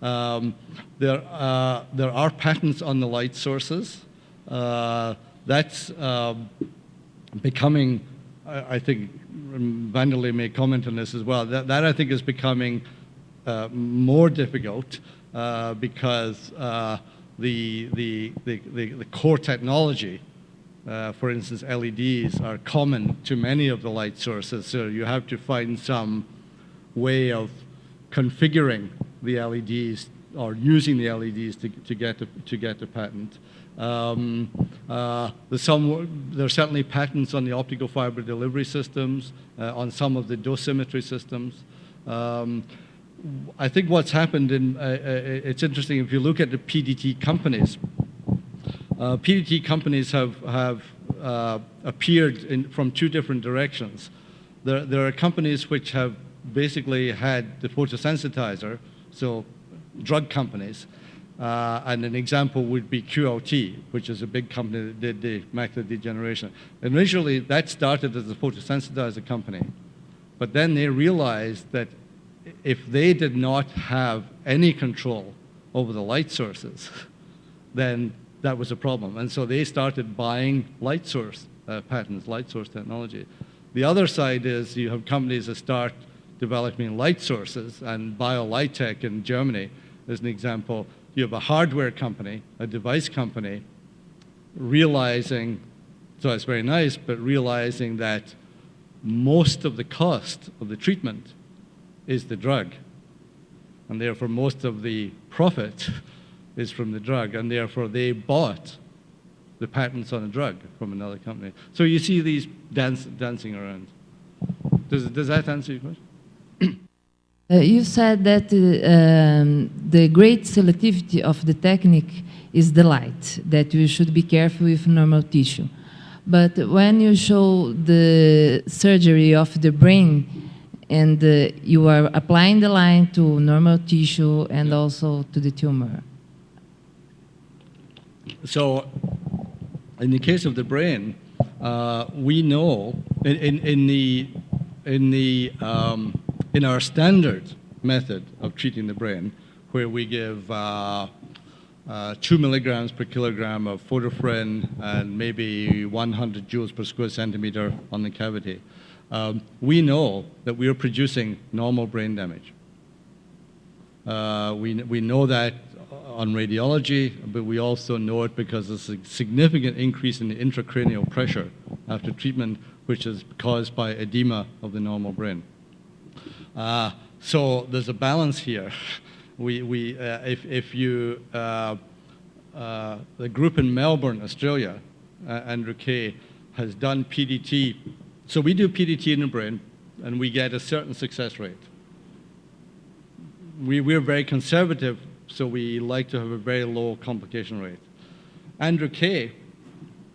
There are patents on the light sources. That's becoming, I think, Vanderlei may comment on this as well, that I think is becoming more difficult because the core technology, for instance, LEDs, are common to many of the light sources, so you have to find some way of configuring the LEDs or using the LEDs to get the patent. There's certainly patents on the optical fiber delivery systems, on some of the dosimetry systems. I think what's happened it's interesting if you look at the PDT companies. PDT companies have appeared from two different directions. There are companies which have basically had the photosensitizer, so drug companies, and an example would be QLT, which is a big company that did the macular degeneration. Initially, that started as a photosensitizer company, but then they realized that if they did not have any control over the light sources, then that was a problem. And so they started buying light source patents, light source technology. The other side is you have companies that start developing light sources, and BioLitech in Germany is an example. You have a hardware company, a device company, realizing, so it's very nice, but realizing that most of the cost of the treatment is the drug, and therefore most of the profit is from the drug, and therefore they bought the patents on a drug from another company. So you see these dancing around. Does that answer your question? You said that the great selectivity of the technique is the light, that you should be careful with normal tissue. But when you show the surgery of the brain, and you are applying the line to normal tissue and also to the tumor. So, in the case of the brain, we know in our standard method of treating the brain, where we give 2 milligrams per kilogram of photofrin and maybe 100 joules per square centimeter on the cavity, we know that we are producing normal brain damage. We know that on radiology, but we also know it because there's a significant increase in the intracranial pressure after treatment, which is caused by edema of the normal brain. So there's a balance here. If you, the group in Melbourne, Australia, Andrew Kay, has done PDT. So we do PDT in the brain, and we get a certain success rate. We're very conservative, so we like to have a very low complication rate. Andrew Kay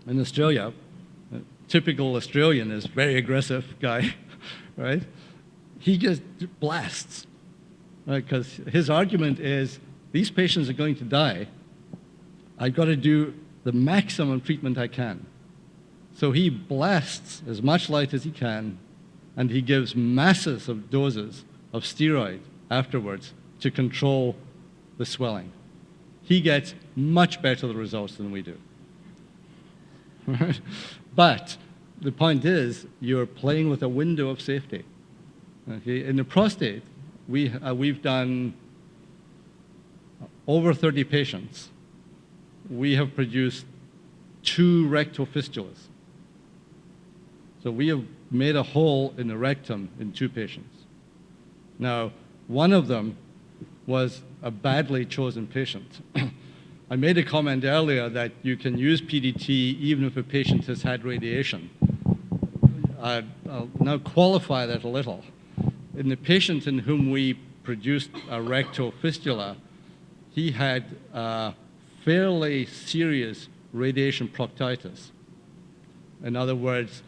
in Australia, a typical Australian, is very aggressive guy, right? he just blasts, right? Because his argument is, these patients are going to die. I've got to do the maximum treatment I can. So he blasts as much light as he can, and he gives masses of doses of steroid afterwards to control the swelling. He gets much better results than we do. But the point is, you're playing with a window of safety. Okay? In the prostate, we've done over 30 patients. We have produced 2 rectal fistulas. So we have made a hole in the rectum in 2 patients. Now, one of them was a badly chosen patient. I made a comment earlier that you can use PDT even if a patient has had radiation. I'll now qualify that a little. In the patient in whom we produced a rectal fistula, he had fairly serious radiation proctitis. In other words,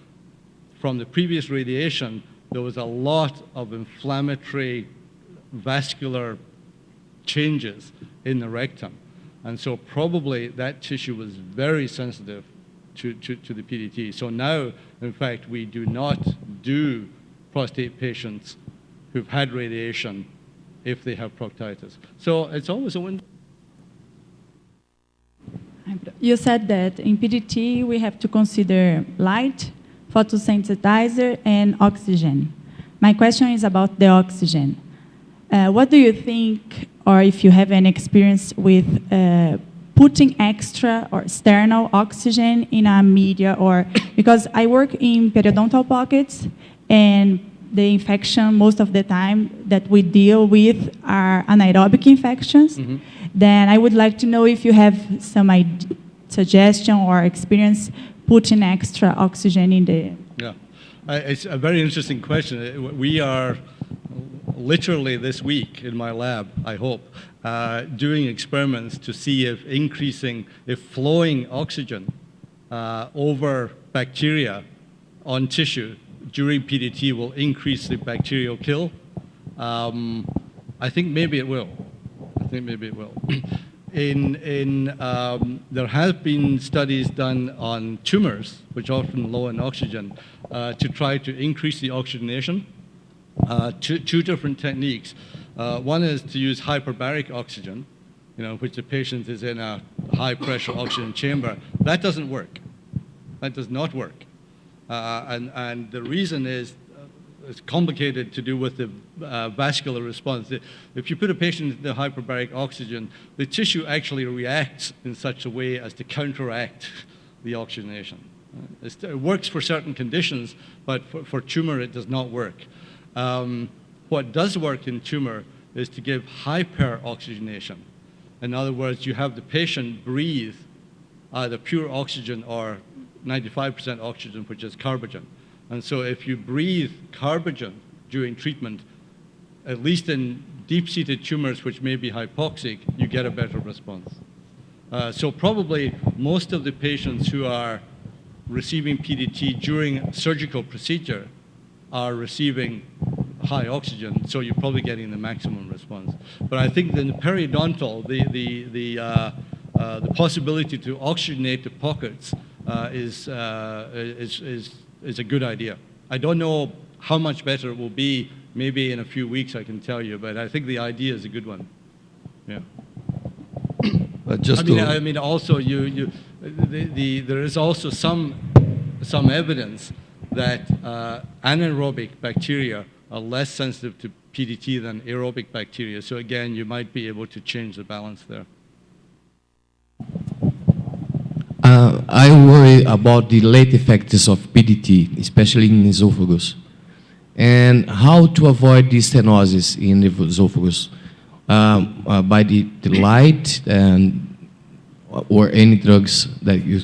from the previous radiation, there was a lot of inflammatory vascular changes in the rectum. And so probably that tissue was very sensitive to the PDT. So now, in fact, we do not do prostate patients who've had radiation if they have proctitis. So it's always a window. You said that in PDT we have to consider light, photosensitizer, and oxygen. My question is about the oxygen. What do you think, or if you have any experience with putting extra or external oxygen in a media, or because I work in periodontal pockets, and the infection most of the time that we deal with are anaerobic infections. Mm-hmm. Then I would like to know if you have some suggestion or experience putting extra oxygen in the... Yeah, it's a very interesting question. We are literally this week in my lab, I hope, doing experiments to see if flowing oxygen over bacteria on tissue during PDT will increase the bacterial kill. I think maybe it will. There have been studies done on tumors, which are often low in oxygen, to try to increase the oxygenation. Two different techniques. One is to use hyperbaric oxygen, which the patient is in a high pressure oxygen chamber. That doesn't work. That does not work. And the reason is it's complicated to do with the vascular response. If you put a patient in the hyperbaric oxygen, the tissue actually reacts in such a way as to counteract the oxygenation. It works for certain conditions, but for tumor it does not work. What does work in tumor is to give hyperoxygenation. In other words, you have the patient breathe either pure oxygen or 95% oxygen, which is carbogen. And so if you breathe carbogen during treatment, at least in deep-seated tumors which may be hypoxic, you get a better response. So probably most of the patients who are receiving PDT during surgical procedure are receiving high oxygen, so you're probably getting the maximum response. But I think in the periodontal, the possibility to oxygenate the pockets is a good idea. I don't know how much better it will be. Maybe in a few weeks I can tell you, but I think the idea is a good one. Yeah. I mean, also there is also some evidence that anaerobic bacteria are less sensitive to PDT than aerobic bacteria. So again, you might be able to change the balance there. I worry about the late effects of PDT, especially in esophagus, and how to avoid the stenosis in the esophagus by the light and or any drugs that you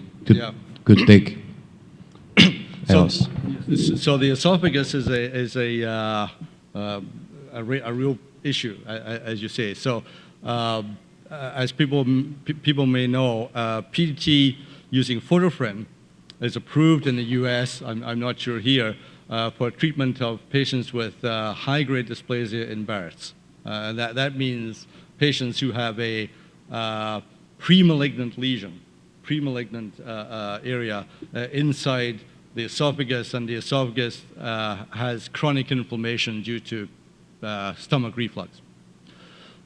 could take. So the esophagus is a real issue, as you say. So as people may know, PDT using photofrim is approved in the US, I'm not sure here, for treatment of patients with high-grade dysplasia in Barrett's. That means patients who have a pre-malignant lesion, pre-malignant area inside the esophagus, and the esophagus has chronic inflammation due to stomach reflux.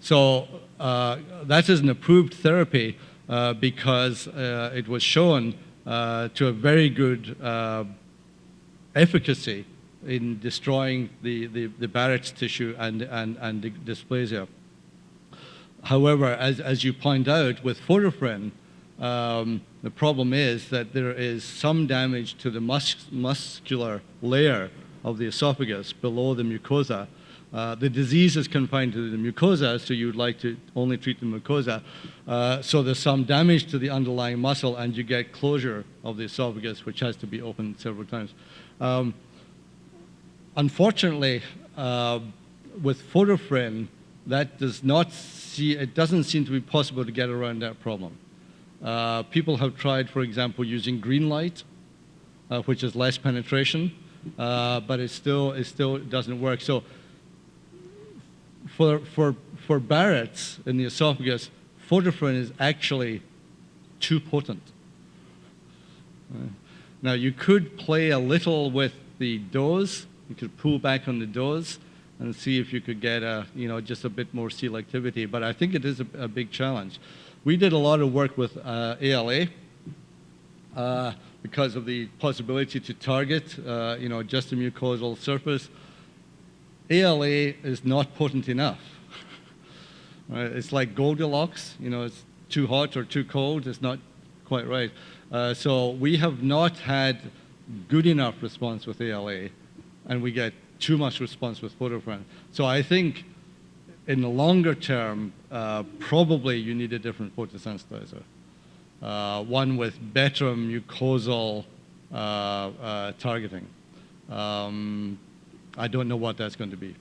So that is an approved therapy because it was shown to a very good efficacy in destroying the Barrett's tissue and the dysplasia. However, as you point out, with photoprin, the problem is that there is some damage to the muscular layer of the esophagus below the mucosa. The disease is confined to the mucosa, so you'd like to only treat the mucosa. So there's some damage to the underlying muscle, and you get closure of the esophagus, which has to be opened several times. Unfortunately, with photoprin, it doesn't seem to be possible to get around that problem. People have tried, for example, using green light, which is less penetration, but it still doesn't work. So for Barrett's in the esophagus, photoprin is actually too potent. Now, you could play a little with the dose. You could pull back on the dose and see if you could get just a bit more selectivity, but I think it is a big challenge. We did a lot of work with ALA because of the possibility to target, just a mucosal surface. ALA is not potent enough. Right? It's like Goldilocks. It's too hot or too cold. It's not quite right. So we have not had good enough response with ALA, and we get too much response with photoprin. So I think in the longer term, probably you need a different photosensitizer. One with better mucosal targeting. I don't know what that's going to be.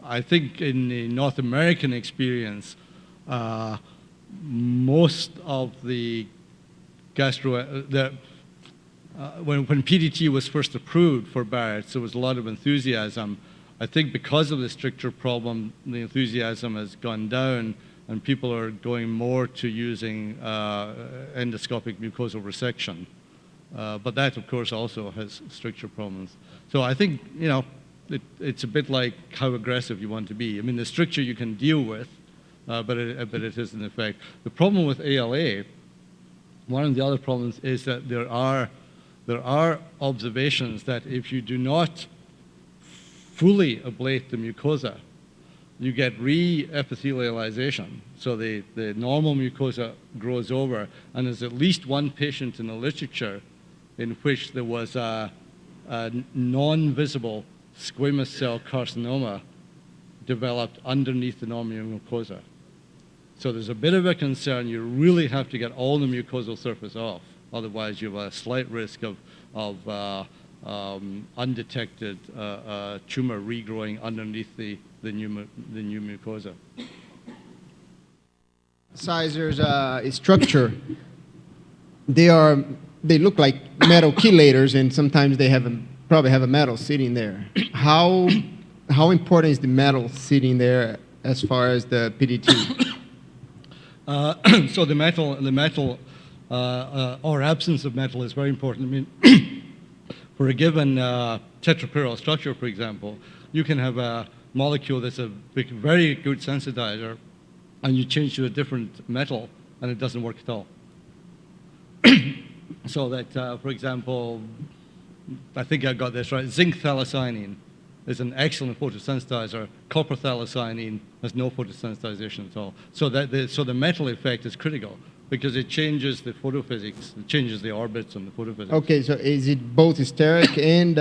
I think in the North American experience, most of the when PDT was first approved for Barrett's, there was a lot of enthusiasm. I think because of the stricture problem, the enthusiasm has gone down, and people are going more to using endoscopic mucosal resection. But that, of course, also has stricture problems. So I think, it's a bit like how aggressive you want to be. I mean, the stricture you can deal with, but it is an effect. The problem with ALA, one of the other problems is that there are observations that if you do not fully ablate the mucosa, you get re-epithelialization. So the normal mucosa grows over, and there's at least one patient in the literature in which there was a non-visible squamous cell carcinoma developed underneath the normal mucosa. So there's a bit of a concern. You really have to get all the mucosal surface off. Otherwise, you have a slight risk of undetected tumor regrowing underneath the new mucosa. Sensitizers structure, they look like metal chelators, and sometimes they probably have a metal sitting there. How important is the metal sitting there as far as the PDT? So the metal or absence of metal is very important. I mean, for a given tetrapyral structure, for example, you can have a molecule that's a very good sensitizer, and you change to a different metal, and it doesn't work at all. So that, for example, I think I got this right, zinc phthalocyanine is an excellent photosensitizer. Copper phthalocyanine has no photosensitization at all. So the metal effect is critical, because it changes the photophysics, it changes the orbits and the photophysics. Okay, so is it both steric and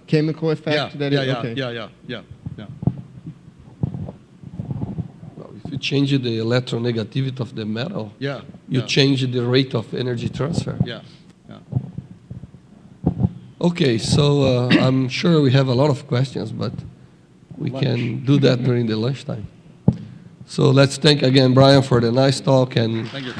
chemical effect? Yeah. Well, if you change the electronegativity of the metal, Yeah. you change the rate of energy transfer. Yeah. Okay, so I'm sure we have a lot of questions, but we can do that during the lunchtime. So let's thank again Brian for the nice talk, and Thank you.